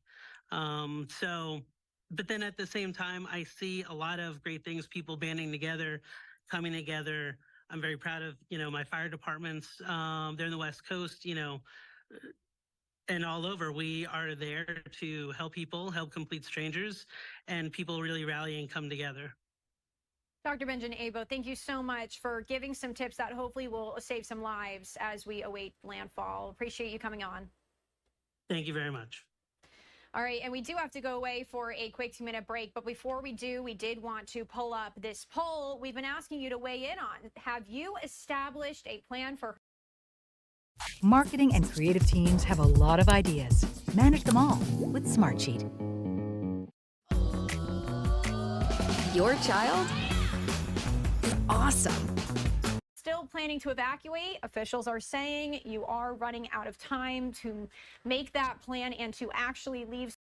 But then at the same time, I see a lot of great things, people banding together, coming together. I'm very proud of, my fire departments. They're in the West Coast, and all over. We are there to help people, help complete strangers, and people really rally and come together. Dr. Benjamin Abo, thank you so much for giving some tips that hopefully will save some lives as we await landfall. Appreciate you coming on. Thank you very much. All right, and we do have to go away for a quick 2-minute break, but before we do, we did want to pull up this poll we've been asking you to weigh in on. Have you established a plan for... Marketing and creative teams have a lot of ideas. Manage them all with Smartsheet. your child? Awesome. Still planning to evacuate. Officials are saying you are running out of time to make that plan and to actually leave.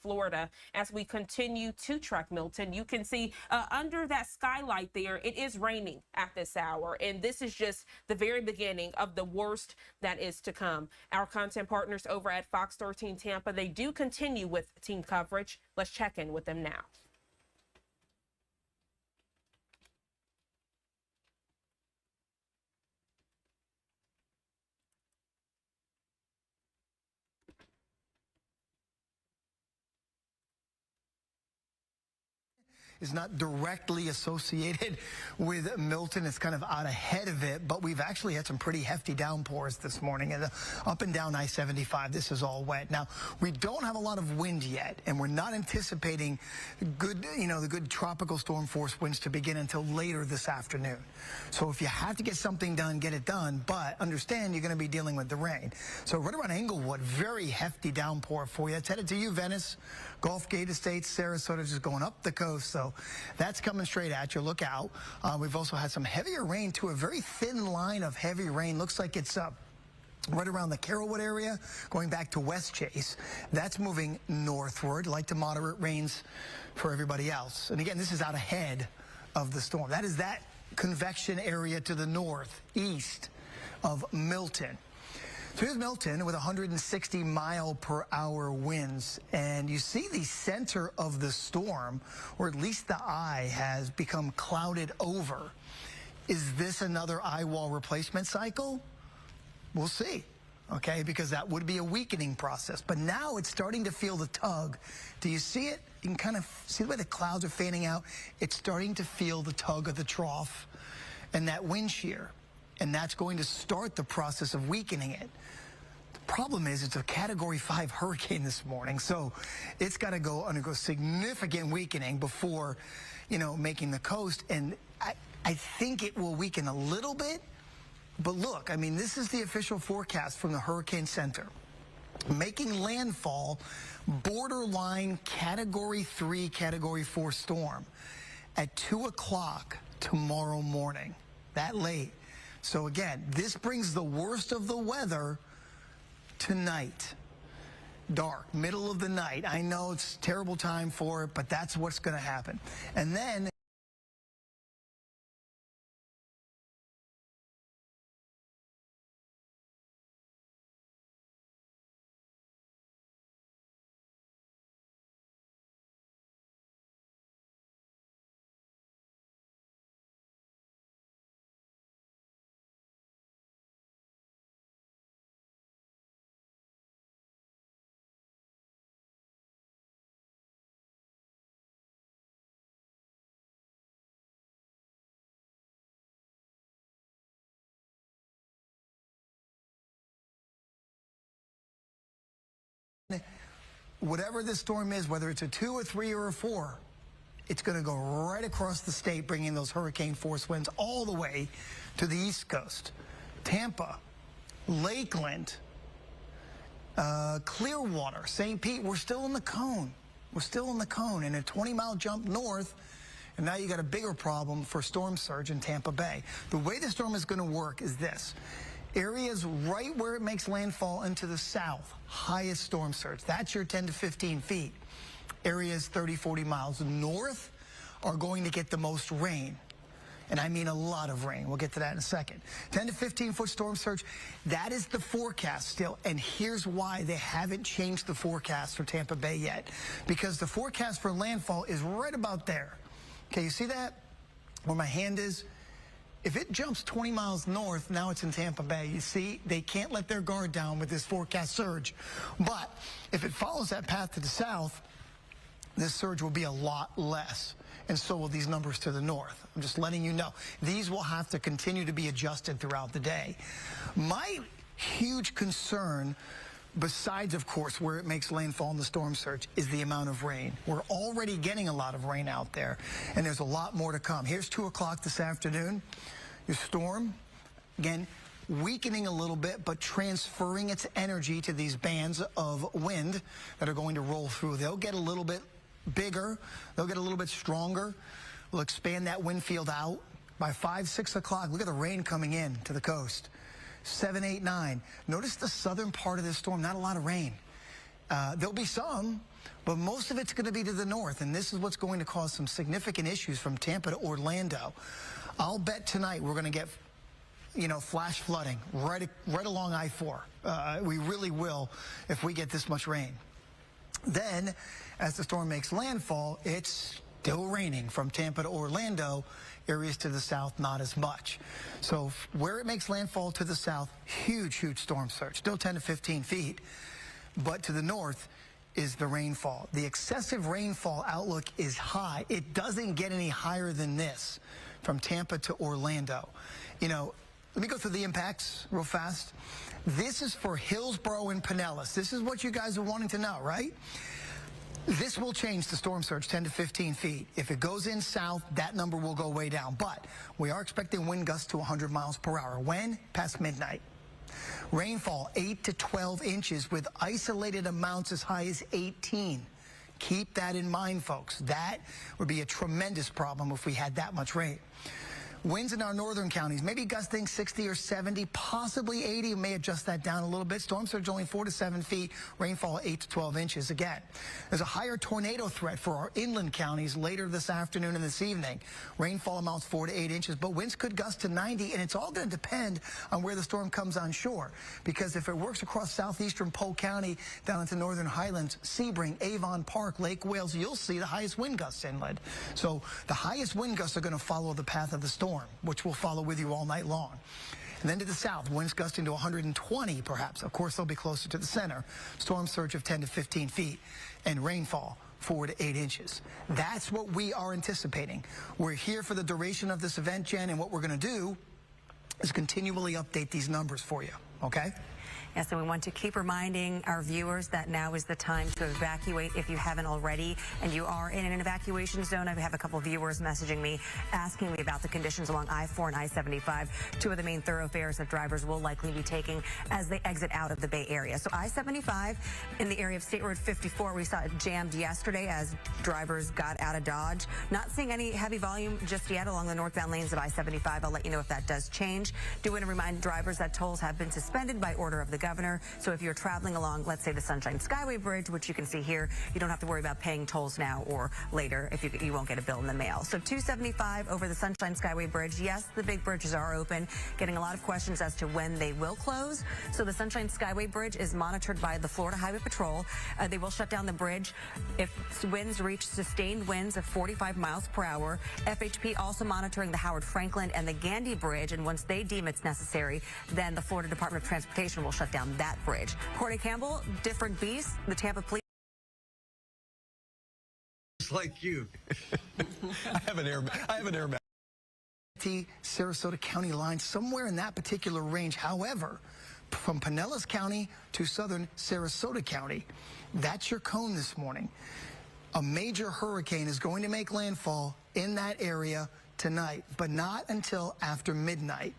Florida, as we continue to track Milton, you can see under that skylight there, it is raining at this hour, and this is just the very beginning of the worst that is to come. Our content partners over at Fox 13 Tampa, they do continue with team coverage. Let's check in with them now. Is not directly associated with Milton. It's kind of out ahead of it, but we've actually had some pretty hefty downpours this morning, and up and down I-75. This is all wet. Now, we don't have a lot of wind yet, and we're not anticipating good, the good tropical storm force winds to begin until later this afternoon. So if you have to get something done, get it done, but understand you're going to be dealing with the rain. So right around Englewood, very hefty downpour for you. It's headed to you, Venice, Gulf Gate Estates, Sarasota, just going up the coast. So that's coming straight at you. Look out. We've also had some heavier rain to a very thin line of heavy rain. Looks like it's right around the Carrollwood area, going back to West Chase. That's moving northward, light to moderate rains for everybody else. And again, this is out ahead of the storm. That is that convection area to the northeast of Milton. So here's Milton with 160-mile-per-hour winds, and you see the center of the storm, or at least the eye, has become clouded over. Is this another eye wall replacement cycle? We'll see, okay, because that would be a weakening process. But now it's starting to feel the tug. Do you see it? You can kind of see the way the clouds are fanning out. It's starting to feel the tug of the trough and that wind shear. And that's going to start the process of weakening it. The problem is it's a Category 5 hurricane this morning, so it's got to undergo significant weakening before, making the coast. And I think it will weaken a little bit. But look, I mean, this is the official forecast from the Hurricane Center. Making landfall, borderline Category 3, Category 4 storm at 2 o'clock tomorrow morning, that late. So again, this brings the worst of the weather tonight. Dark, middle of the night. I know it's a terrible time for it, but that's what's going to happen. And then whatever this storm is, whether it's a 2, a 3, or a 4, it's going to go right across the state, bringing those hurricane force winds all the way to the East Coast. Tampa, Lakeland, Clearwater, St. Pete, we're still in the cone. We're still in the cone, and a 20-mile jump north, and now you got a bigger problem for storm surge in Tampa Bay. The way the storm is going to work is this. Areas right where it makes landfall into the south, highest storm surge. That's your 10 to 15 feet. Areas 30, 40 miles north are going to get the most rain. And I mean a lot of rain. We'll get to that in a second. 10 to 15-foot storm surge, that is the forecast still. And here's why they haven't changed the forecast for Tampa Bay yet. Because the forecast for landfall is right about there. Okay, you see that? Where my hand is? If it jumps 20 miles north, now it's in Tampa Bay. You see, they can't let their guard down with this forecast surge. But if it follows that path to the south, this surge will be a lot less. And so will these numbers to the north. I'm just letting you know. These will have to continue to be adjusted throughout the day. My huge concern, besides, of course, where it makes landfall in the storm surge, is the amount of rain. We're already getting a lot of rain out there, and there's a lot more to come. Here's 2 o'clock this afternoon. Your storm Again, weakening a little bit, but transferring its energy to these bands of wind that are going to roll through. They'll get a little bit bigger. They'll get a little bit stronger. We'll expand that wind field out. By 5, 6 o'clock, look at the rain coming in to the coast. 7, 8, 9. Notice the southern part of this storm, not a lot of rain. There'll be some, but most of it's going to be to the north, and this is what's going to cause some significant issues from Tampa to Orlando. I'll bet tonight we're going to get, flash flooding right along I-4. We really will if we get this much rain. Then, as the storm makes landfall, it's still raining from Tampa to Orlando. Areas to the south, not as much. So where it makes landfall to the south, huge storm surge, still 10 to 15 feet. But to the north is the rainfall. The excessive rainfall outlook is high. It doesn't get any higher than this from Tampa to Orlando. Let me go through the impacts real fast. This is for Hillsborough and Pinellas. This is what you guys are wanting to know, right? This will change the storm surge 10 to 15 feet. If it goes in south, that number will go way down. But we are expecting wind gusts to 100 miles per hour. When? Past midnight. Rainfall 8 to 12 inches with isolated amounts as high as 18. Keep that in mind, folks. That would be a tremendous problem if we had that much rain. Winds in our northern counties, maybe gusting 60 or 70, possibly 80. We may adjust that down a little bit. Storm surge only 4 to 7 feet, rainfall 8 to 12 inches again. There's a higher tornado threat for our inland counties later this afternoon and this evening. Rainfall amounts 4 to 8 inches, but winds could gust to 90, and it's all going to depend on where the storm comes on shore. Because if it works across southeastern Polk County down into northern Highlands, Sebring, Avon Park, Lake Wales, you'll see the highest wind gusts inland. So the highest wind gusts are going to follow the path of the storm, which will follow with you all night long. And then to the south, winds gusting to 120 perhaps. Of course, they'll be closer to the center. Storm surge of 10 to 15 feet and rainfall 4 to 8 inches. That's what we are anticipating. We're here for the duration of this event, Jen, and what we're going to do is continually update these numbers for you, okay? Yes, and we want to keep reminding our viewers that now is the time to evacuate if you haven't already, and you are in an evacuation zone. I have a couple of viewers messaging me, asking me about the conditions along I-4 and I-75, two of the main thoroughfares that drivers will likely be taking as they exit out of the Bay Area. So I-75 in the area of State Road 54, we saw it jammed yesterday as drivers got out of Dodge. Not seeing any heavy volume just yet along the northbound lanes of I-75. I'll let you know if that does change. Do want to remind drivers that tolls have been suspended by order of the governor. So if you're traveling along, let's say the Sunshine Skyway Bridge, which you can see here, you don't have to worry about paying tolls now or later if you won't get a bill in the mail. So 275 over the Sunshine Skyway Bridge. Yes, the big bridges are open. Getting a lot of questions as to when they will close. So the Sunshine Skyway Bridge is monitored by the Florida Highway Patrol. They will shut down the bridge if winds reach sustained winds of 45 miles per hour. FHP also monitoring the Howard Franklin and the Gandy Bridge. And once they deem it's necessary, then the Florida Department of Transportation will shut down that bridge. Courtney Campbell, different beast. The Tampa Police. Just like you. I have an airbag. Sarasota County line, somewhere in that particular range. However, from Pinellas County to southern Sarasota County, that's your cone this morning. A major hurricane is going to make landfall in that area tonight, but not until after midnight.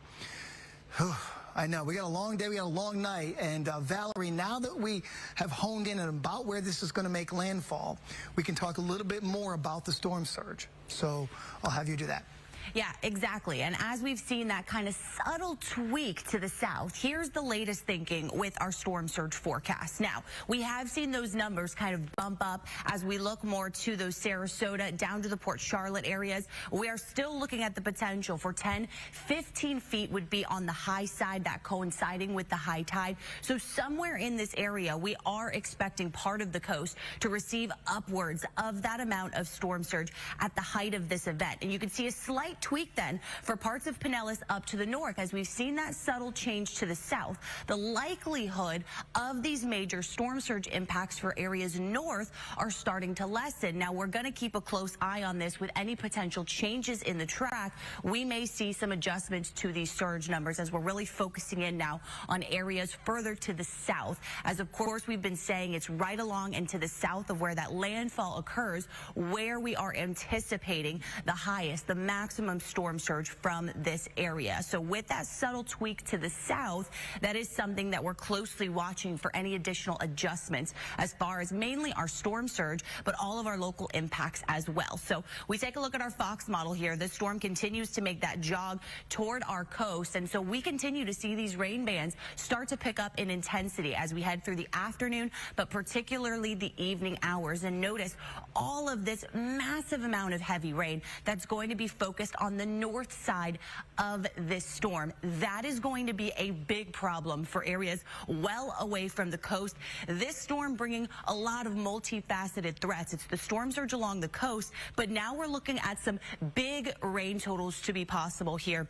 I know, we got a long day, we got a long night, and Valerie, now that we have honed in on about where this is going to make landfall, we can talk a little bit more about the storm surge. So I'll have you do that. Yeah, exactly. And as we've seen that kind of subtle tweak to the south, here's the latest thinking with our storm surge forecast. Now, we have seen those numbers kind of bump up as we look more to those Sarasota down to the Port Charlotte areas. We are still looking at the potential for 10, 15 feet would be on the high side, that coinciding with the high tide. So somewhere in this area, we are expecting part of the coast to receive upwards of that amount of storm surge at the height of this event. And you can see a slight tweak then for parts of Pinellas up to the north. As we've seen that subtle change to the south, the likelihood of these major storm surge impacts for areas north are starting to lessen. Now, we're going to keep a close eye on this. With any potential changes in the track, we may see some adjustments to these surge numbers as we're really focusing in now on areas further to the south. As of course, we've been saying it's right along and to the south of where that landfall occurs, where we are anticipating the highest, the maximum maximum storm surge from this area. So with that subtle tweak to the south, that is something that we're closely watching for any additional adjustments as far as mainly our storm surge, but all of our local impacts as well. So we take a look at our Fox model here. The storm continues to make that jog toward our coast, and so we continue to see these rain bands start to pick up in intensity as we head through the afternoon, but particularly the evening hours. And notice all of this massive amount of heavy rain that's going to be focused on the north side of this storm. That is going to be a big problem for areas well away from the coast. This storm bringing a lot of multifaceted threats. It's the storm surge along the coast, but now we're looking at some big rain totals to be possible here.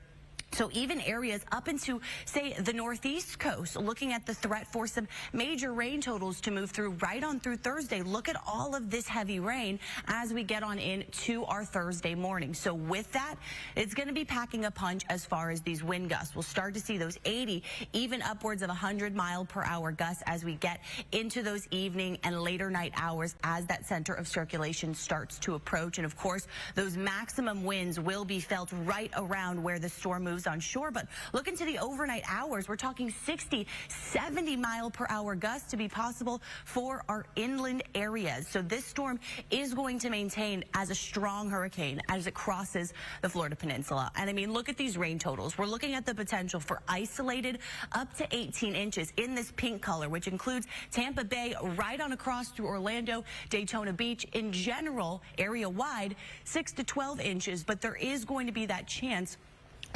So even areas up into, say, the northeast coast, looking at the threat for some major rain totals to move through right on through Thursday. Look at all of this heavy rain as we get on into our Thursday morning. So with that, it's going to be packing a punch as far as these wind gusts. We'll start to see those 80, even upwards of 100-mile-per-hour gusts as we get into those evening and later night hours as that center of circulation starts to approach. And of course, those maximum winds will be felt right around where the storm moves on shore. But look into the overnight hours. We're talking 60, 70-mile-per-hour gusts to be possible for our inland areas. So this storm is going to maintain as a strong hurricane as it crosses the Florida Peninsula. And I mean, look at these rain totals. We're looking at the potential for isolated up to 18 inches in this pink color, which includes Tampa Bay right on across through Orlando, Daytona Beach. In general, area-wide, 6 to 12 inches. But there is going to be that chance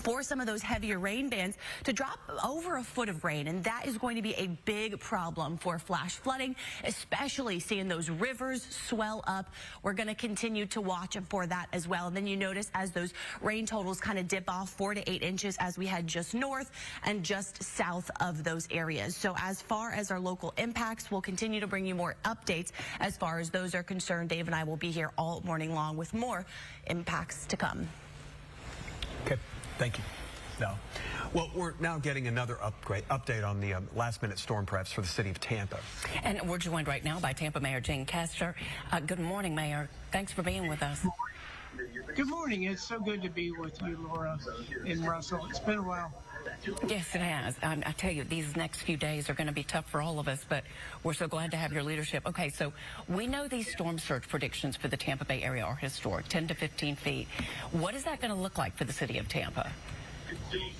for some of those heavier rain bands to drop over a foot of rain, and that is going to be a big problem for flash flooding, especially seeing those rivers swell up. We're going to continue to watch for that as well. And then you notice as those rain totals kind of dip off 4 to 8 inches as we head just north and just south of those areas. So as far as our local impacts, we'll continue to bring you more updates as far as those are concerned. Dave and I will be here all morning long with more impacts to come. Okay. Thank you. No. Well, we're now getting another update on the last-minute storm preps for the city of Tampa. And we're joined right now by Tampa Mayor Jane Castor. Good morning, Mayor. Thanks for being with us. Good morning. It's so good to be with you, Laura and Russell. It's been a while. Yes, it has. I tell you, these next few days are going to be tough for all of us, but we're so glad to have your leadership. Okay, so we know these storm surge predictions for the Tampa Bay area are historic, 10 to 15 feet. What is that going to look like for the city of Tampa?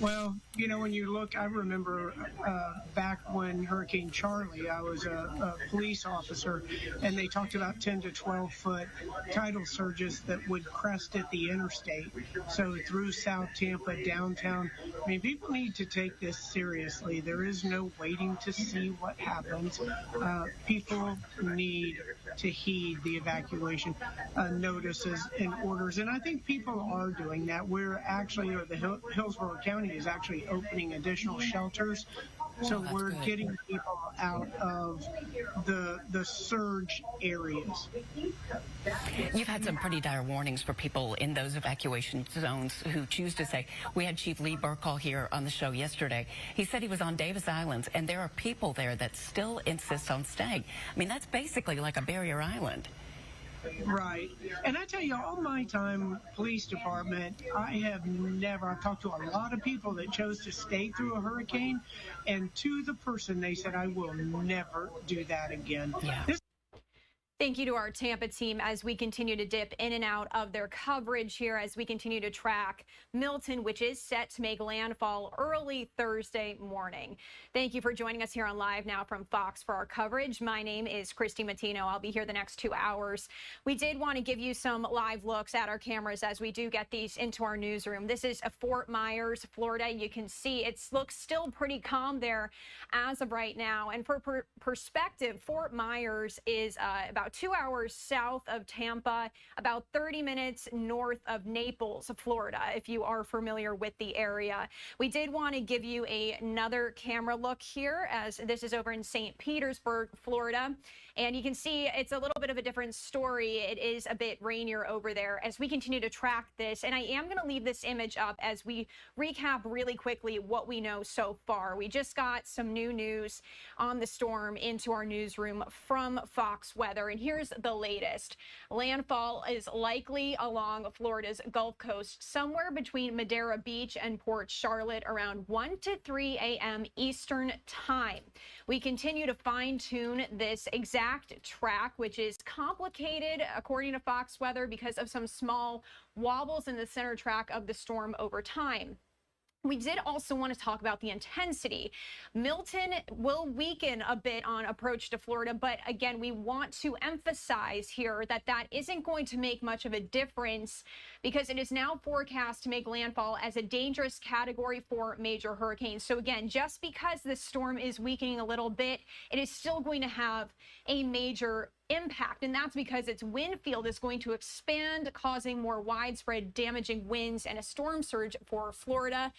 Well, you know, when you look, I remember back when Hurricane Charlie, I was a police officer, and they talked about 10 to 12-foot tidal surges that would crest at the interstate. So through South Tampa, downtown, I mean, people need to take this seriously. There is no waiting to see what happens. People need to heed the evacuation notices and orders, and I think people are doing that. We're actually, or the Hillsborough County is actually opening additional shelters. So we're getting people out of the surge areas. You've had some pretty dire warnings for people in those evacuation zones who choose to stay. We had Chief Lee Burkall here on the show yesterday. He said he was on Davis Island, and there are people there that still insist on staying. I mean, that's basically like a barrier island. Right. And I tell you, all my time, police department, I've talked to a lot of people that chose to stay through a hurricane, and to the person, they said, I will never do that again. Yeah. Thank you to our Tampa team as we continue to dip in and out of their coverage here as we continue to track Milton, which is set to make landfall early Thursday morning. Thank you for joining us here on Live Now from Fox for our coverage. My name is Christy Matino. I'll be here the next 2 hours. We did want to give you some live looks at our cameras as we do get these into our newsroom. This is Fort Myers, Florida. You can see it looks still pretty calm there as of right now. And for perspective, Fort Myers is about 2 hours south of Tampa, about 30 minutes north of Naples, Florida, if you are familiar with the area. We did want to give you another camera look here, as this is over in St. Petersburg, Florida. And you can see it's a little bit of a different story. It is a bit rainier over there as we continue to track this. And I am going to leave this image up as we recap really quickly what we know so far. We just got some new news on the storm into our newsroom from Fox Weather. and here's the latest. Landfall is likely along Florida's Gulf Coast, somewhere between Madeira Beach and Port Charlotte around 1 to 3 a.m. Eastern time. We continue to fine-tune this exact track, which is complicated, according to Fox Weather, because of some small wobbles in the center track of the storm over time. We did also want to talk about the intensity. Milton will weaken a bit on approach to Florida, but again, we want to emphasize here that that isn't going to make much of a difference because it is now forecast to make landfall as a dangerous Category 4 major hurricane. So again, just because the storm is weakening a little bit, it is still going to have a major impact, and that's because its wind field is going to expand, causing more widespread damaging winds and a storm surge for Florida.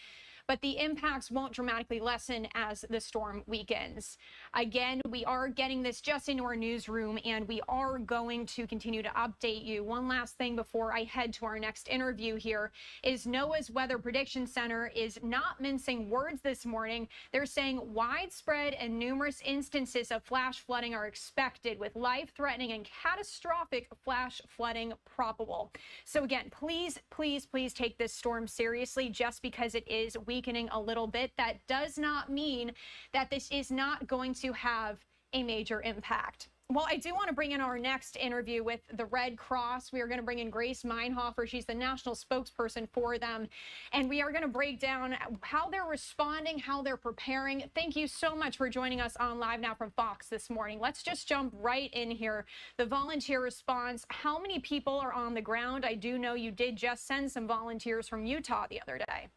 But the impacts won't dramatically lessen as the storm weakens. Again, we are getting this just into our newsroom, and we are going to continue to update you. One last thing before I head to our next interview here is NOAA's Weather Prediction Center is not mincing words this morning. They're saying widespread and numerous instances of flash flooding are expected, with life-threatening and catastrophic flash flooding probable. So again, please, please, please take this storm seriously. Just because it is weakening a little bit, that does not mean that this is not going to have a major impact. Well, I do want to bring in our next interview with the Red Cross. We are going to bring in Grace Meinhofer. She's the national spokesperson for them. And we are going to break down how they're responding, how they're preparing. Thank you so much for joining us on Live Now from Fox this morning. Let's just jump right in here. The volunteer response, how many people are on the ground? I do know you did just send some volunteers from Utah the other day.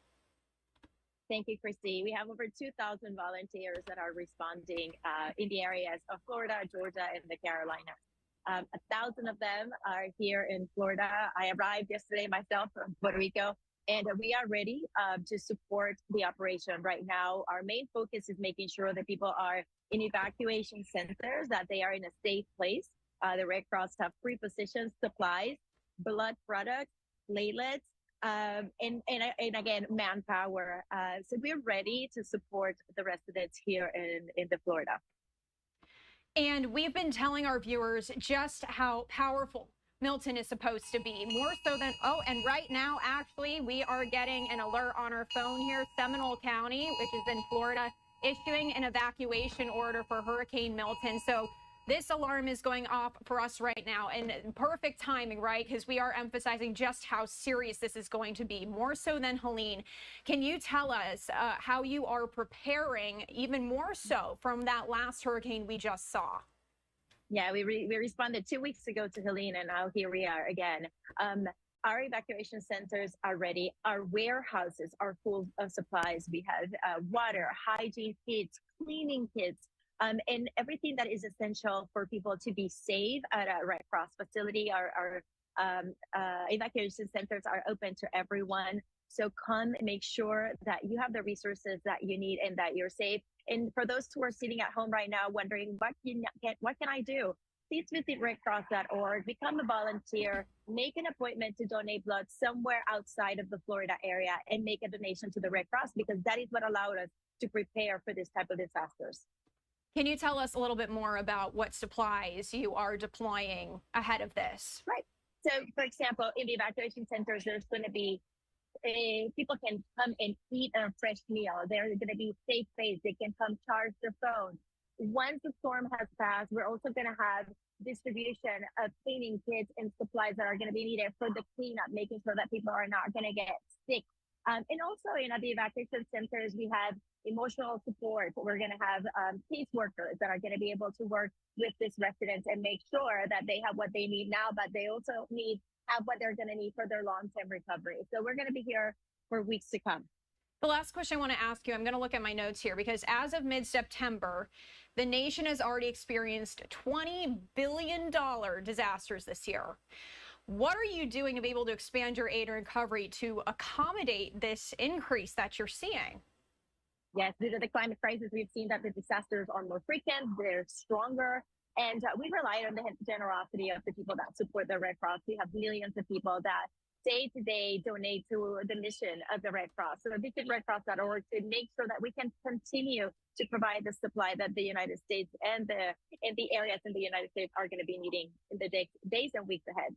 Thank you, Christy. We have over 2,000 volunteers that are responding in the areas of Florida, Georgia, and the Carolinas. 1,000 of them are here in Florida. I arrived yesterday myself from Puerto Rico, and we are ready to support the operation. Right now, our main focus is making sure that people are in evacuation centers, that they are in a safe place. The Red Cross have pre-positioned supplies, blood products, platelets, and again, manpower. So we're ready to support the residents here in the Florida. And we've been telling our viewers just how powerful Milton is supposed to be, more so than, and right now, actually, we are getting an alert on our phone here. Seminole County, which is in Florida, issuing an evacuation order for Hurricane Milton. So this alarm is going off for us right now, and perfect timing, right? Because we are emphasizing just how serious this is going to be, more so than Helene. Can you tell us how you are preparing, even more so from that last hurricane we just saw? Yeah, we responded 2 weeks ago to Helene, and now here we are again. Our evacuation centers are ready. Our warehouses are full of supplies. We have water, hygiene kits, cleaning kits, and everything that is essential for people to be safe at a Red Cross facility. Our evacuation centers are open to everyone. So come and make sure that you have the resources that you need and that you're safe. And for those who are sitting at home right now wondering, what can I do? Please visit redcross.org, become a volunteer, make an appointment to donate blood somewhere outside of the Florida area, and make a donation to the Red Cross, because that is what allowed us to prepare for this type of disasters. Can you tell us a little bit more about what supplies you are deploying ahead of this? Right. So, for example, in the evacuation centers, there's going to be people can come and eat a fresh meal. There's going to be safe space. They can come charge their phone. Once the storm has passed, we're also going to have distribution of cleaning kits and supplies that are going to be needed for the cleanup, making sure that people are not going to get sick. And also in the evacuation centers, we have emotional support. We're going to have case workers that are going to be able to work with these residents and make sure that they have what they need now, but they also have what they're going to need for their long-term recovery. So we're going to be here for weeks to come. The last question I want to ask you, I'm going to look at my notes here, because as of mid-September, the nation has already experienced $20 billion disasters this year. What are you doing to be able to expand your aid and recovery to accommodate this increase that you're seeing? Yes, due to the climate crisis, we've seen that the disasters are more frequent, they're stronger, and we rely on the generosity of the people that support the Red Cross. We have millions of people that day-to-day donate to the mission of the Red Cross. So visitredcross.org to make sure that we can continue to provide the supply that the United States and the areas in the United States are going to be needing in the days and weeks ahead.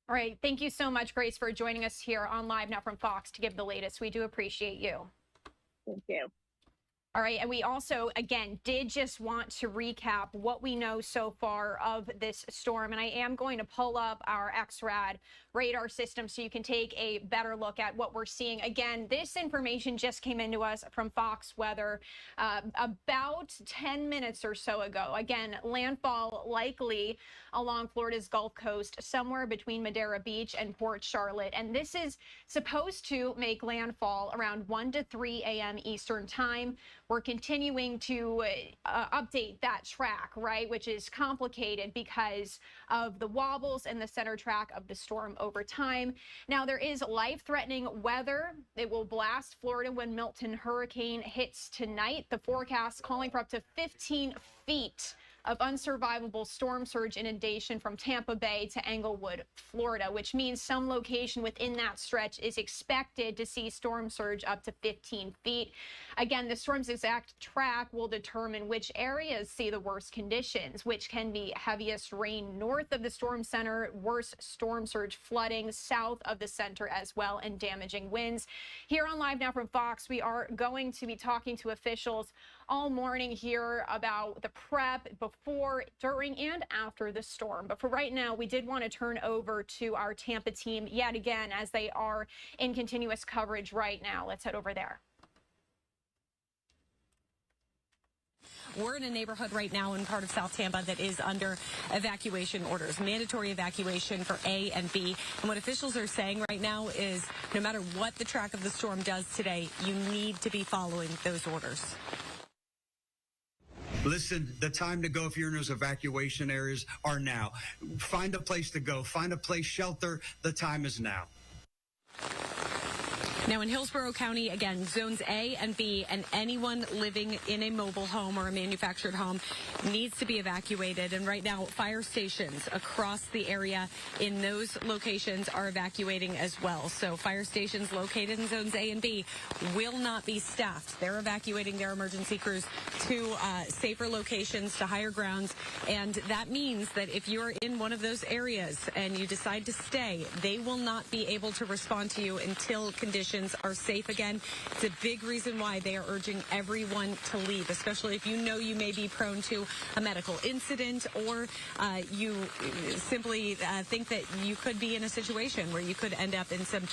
All right. Thank you so much, Grace, for joining us here on Live Now from Fox to give the latest. We do appreciate you. Thank you. All right, and we also, again, did just want to recap what we know so far of this storm, and I am going to pull up our XRAD radar system so you can take a better look at what we're seeing. Again, this information just came into us from Fox Weather about 10 minutes or so ago. Again, landfall likely along Florida's Gulf Coast, somewhere between Madeira Beach and Port Charlotte, and this is supposed to make landfall around 1 to 3 a.m. Eastern Time. We're continuing to update that track, right, which is complicated because of the wobbles in the center track of the storm over time. Now, there is life-threatening weather. It will blast Florida when Milton hurricane hits tonight. The forecast calling for up to 15 feet of unsurvivable storm surge inundation from Tampa Bay to Englewood, Florida, which means some location within that stretch is expected to see storm surge up to 15 feet. Again, the storm's exact track will determine which areas see the worst conditions, which can be heaviest rain north of the storm center, worse storm surge flooding south of the center as well, and damaging winds. Here on Live Now from Fox, we are going to be talking to officials all morning here about the prep before, during, and after the storm. But for right now, we did want to turn over to our Tampa team yet again, as they are in continuous coverage right now. Let's head over there. We're in a neighborhood right now in part of South Tampa that is under evacuation orders, mandatory evacuation for A and B. And what officials are saying right now is no matter what the track of the storm does today, you need to be following those orders. Listen, the time to go if you're in those evacuation areas are now. Find a place to go. Find a place, shelter. The time is now. Now in Hillsborough County, again, zones A and B, and anyone living in a mobile home or a manufactured home needs to be evacuated. And right now, fire stations across the area in those locations are evacuating as well. So fire stations located in zones A and B will not be staffed. They're evacuating their emergency crews to safer locations, to higher grounds. And that means that if you're in one of those areas and you decide to stay, they will not be able to respond to you until conditions are safe again. It's a big reason why they are urging everyone to leave, especially if you know you may be prone to a medical incident or you simply think that you could be in a situation where you could end up in some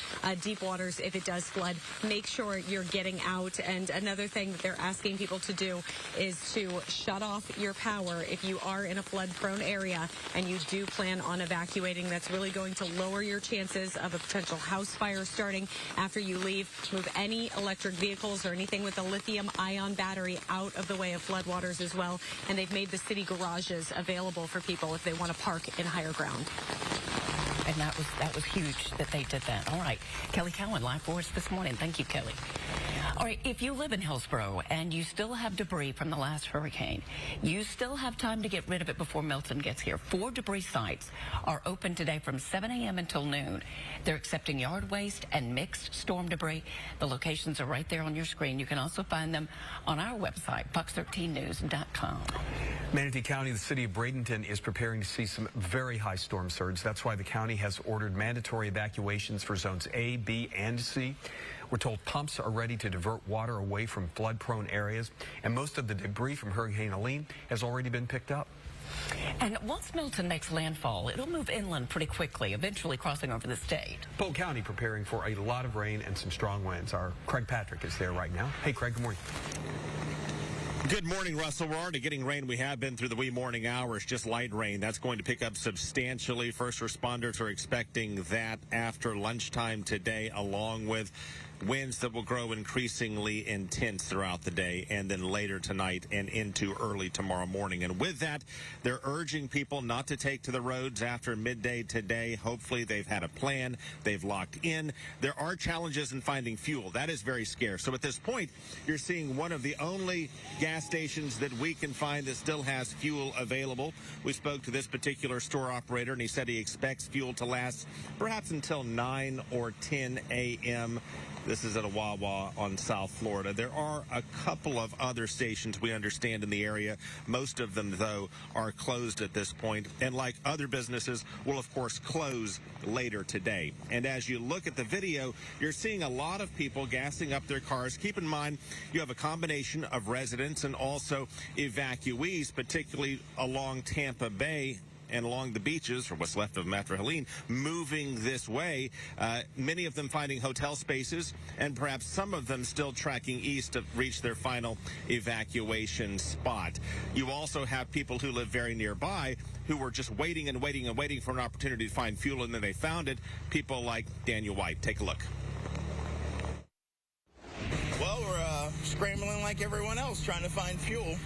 deep waters if it does flood. Make sure you're getting out. And another thing that they're asking people to do is to shut off your power if you are in a flood-prone area and you do plan on evacuating. That's really going to lower your chances of a potential house fire starting after you leave. Move any electric vehicles or anything with a lithium-ion battery out of the way of floodwaters as well. And they've made the city garages available for people if they want to park in higher ground. And that was huge that they did that. All right. Kelly Cowan, live for us this morning. Thank you, Kelly. All right, if you live in Hillsborough and you still have debris from the last hurricane, you still have time to get rid of it before Milton gets here. 4 debris sites are open today from 7 a.m. until noon. They're accepting yard waste and mixed storm debris. The locations are right there on your screen. You can also find them on our website, fox13news.com. Manatee County, the city of Bradenton, is preparing to see some very high storm surge. That's why the county has ordered mandatory evacuations for zones A, B, and C. We're told pumps are ready to divert water away from flood-prone areas, and most of the debris from Hurricane Helene has already been picked up. And once Milton makes landfall, it'll move inland pretty quickly, eventually crossing over the state. Polk County preparing for a lot of rain and some strong winds. Our Craig Patrick is there right now. Hey, Craig, good morning. Good morning, Russell. We're already getting rain. We have been through the wee morning hours, just light rain. That's going to pick up substantially. First responders are expecting that after lunchtime today, along with winds that will grow increasingly intense throughout the day and then later tonight and into early tomorrow morning. And with that, they're urging people not to take to the roads after midday today. Hopefully they've had a plan. They've locked in. There are challenges in finding fuel. That is very scarce. So at this point, you're seeing one of the only gas stations that we can find that still has fuel available. We spoke to this particular store operator, and he said he expects fuel to last perhaps until 9 or 10 a.m. This is at a Wawa on South Florida. There are a couple of other stations we understand in the area. Most of them, though, are closed at this point, and like other businesses, will, of course, close later today. And as you look at the video, you're seeing a lot of people gassing up their cars. Keep in mind, you have a combination of residents and also evacuees, particularly along Tampa Bay and along the beaches, or what's left of them after Helene, moving this way. Many of them finding hotel spaces, and perhaps some of them still tracking east to reach their final evacuation spot. You also have people who live very nearby who were just waiting and waiting and waiting for an opportunity to find fuel, and then they found it. People like Daniel White. Take a look. Well, we're scrambling like everyone else, trying to find fuel.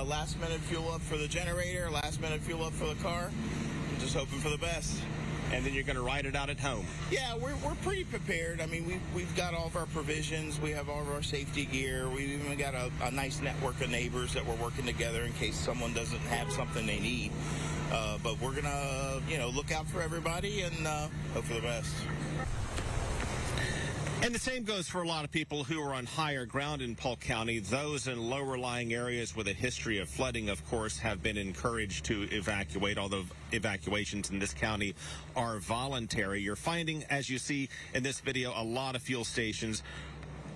Last minute fuel up for the generator, last minute fuel up for the car. I'm just hoping for the best. And then you're going to ride it out at home. Yeah, we're pretty prepared. I mean, we've got all of our provisions. We have all of our safety gear. We've even got a nice network of neighbors that we're working together in case someone doesn't have something they need. But we're going to, look out for everybody and hope for the best. And the same goes for a lot of people who are on higher ground in Polk County. Those in lower-lying areas with a history of flooding, of course, have been encouraged to evacuate, although evacuations in this county are voluntary. You're finding, as you see in this video, a lot of fuel stations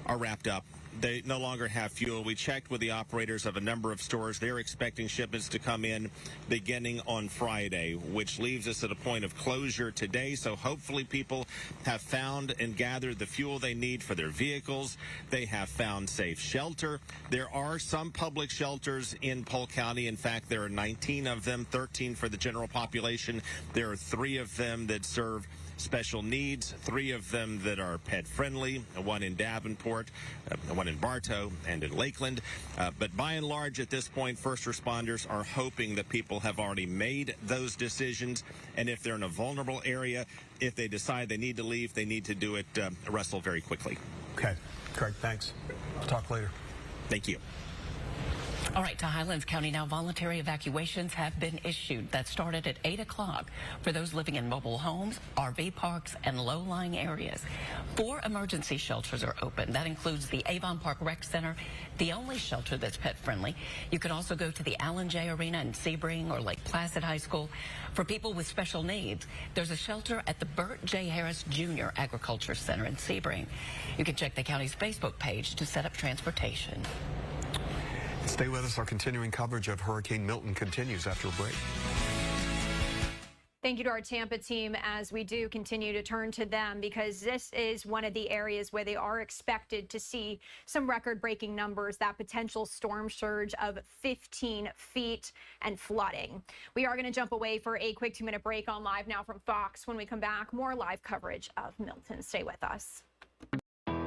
are wrapped up. They no longer have fuel. We checked with the operators of a number of stores. They're expecting shipments to come in beginning on Friday, which leaves us at a point of closure today. So hopefully people have found and gathered the fuel they need for their vehicles. They have found safe shelter. There are some public shelters in Polk County. In fact, there are 19 of them, 13 for the general population. There are 3 of them that serve special needs, 3 of them that are pet friendly, one in Davenport, one in Bartow, and in Lakeland. But by and large, at this point, first responders are hoping that people have already made those decisions. And if they're in a vulnerable area, if they decide they need to leave, they need to do it, Russell, very quickly. Okay. Craig, thanks. Talk later. Thank you. All right, to Highlands County now, voluntary evacuations have been issued. That started at 8 o'clock for those living in mobile homes, RV parks, and low-lying areas. 4 emergency shelters are open. That includes the Avon Park Rec Center, the only shelter that's pet-friendly. You can also go to the Allen J. Arena in Sebring or Lake Placid High School. For people with special needs, there's a shelter at the Burt J. Harris Jr. Agriculture Center in Sebring. You can check the county's Facebook page to set up transportation. Stay with us. Our continuing coverage of Hurricane Milton continues after a break. Thank you to our Tampa team as we do continue to turn to them, because this is one of the areas where they are expected to see some record-breaking numbers, that potential storm surge of 15 feet and flooding. We are going to jump away for a quick 2-minute break on Live Now from Fox. When we come back, more live coverage of Milton. Stay with us.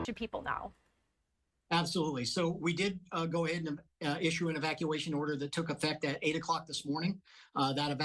Should people know? Absolutely. So we did go ahead and issue an evacuation order that took effect at 8 o'clock this morning. That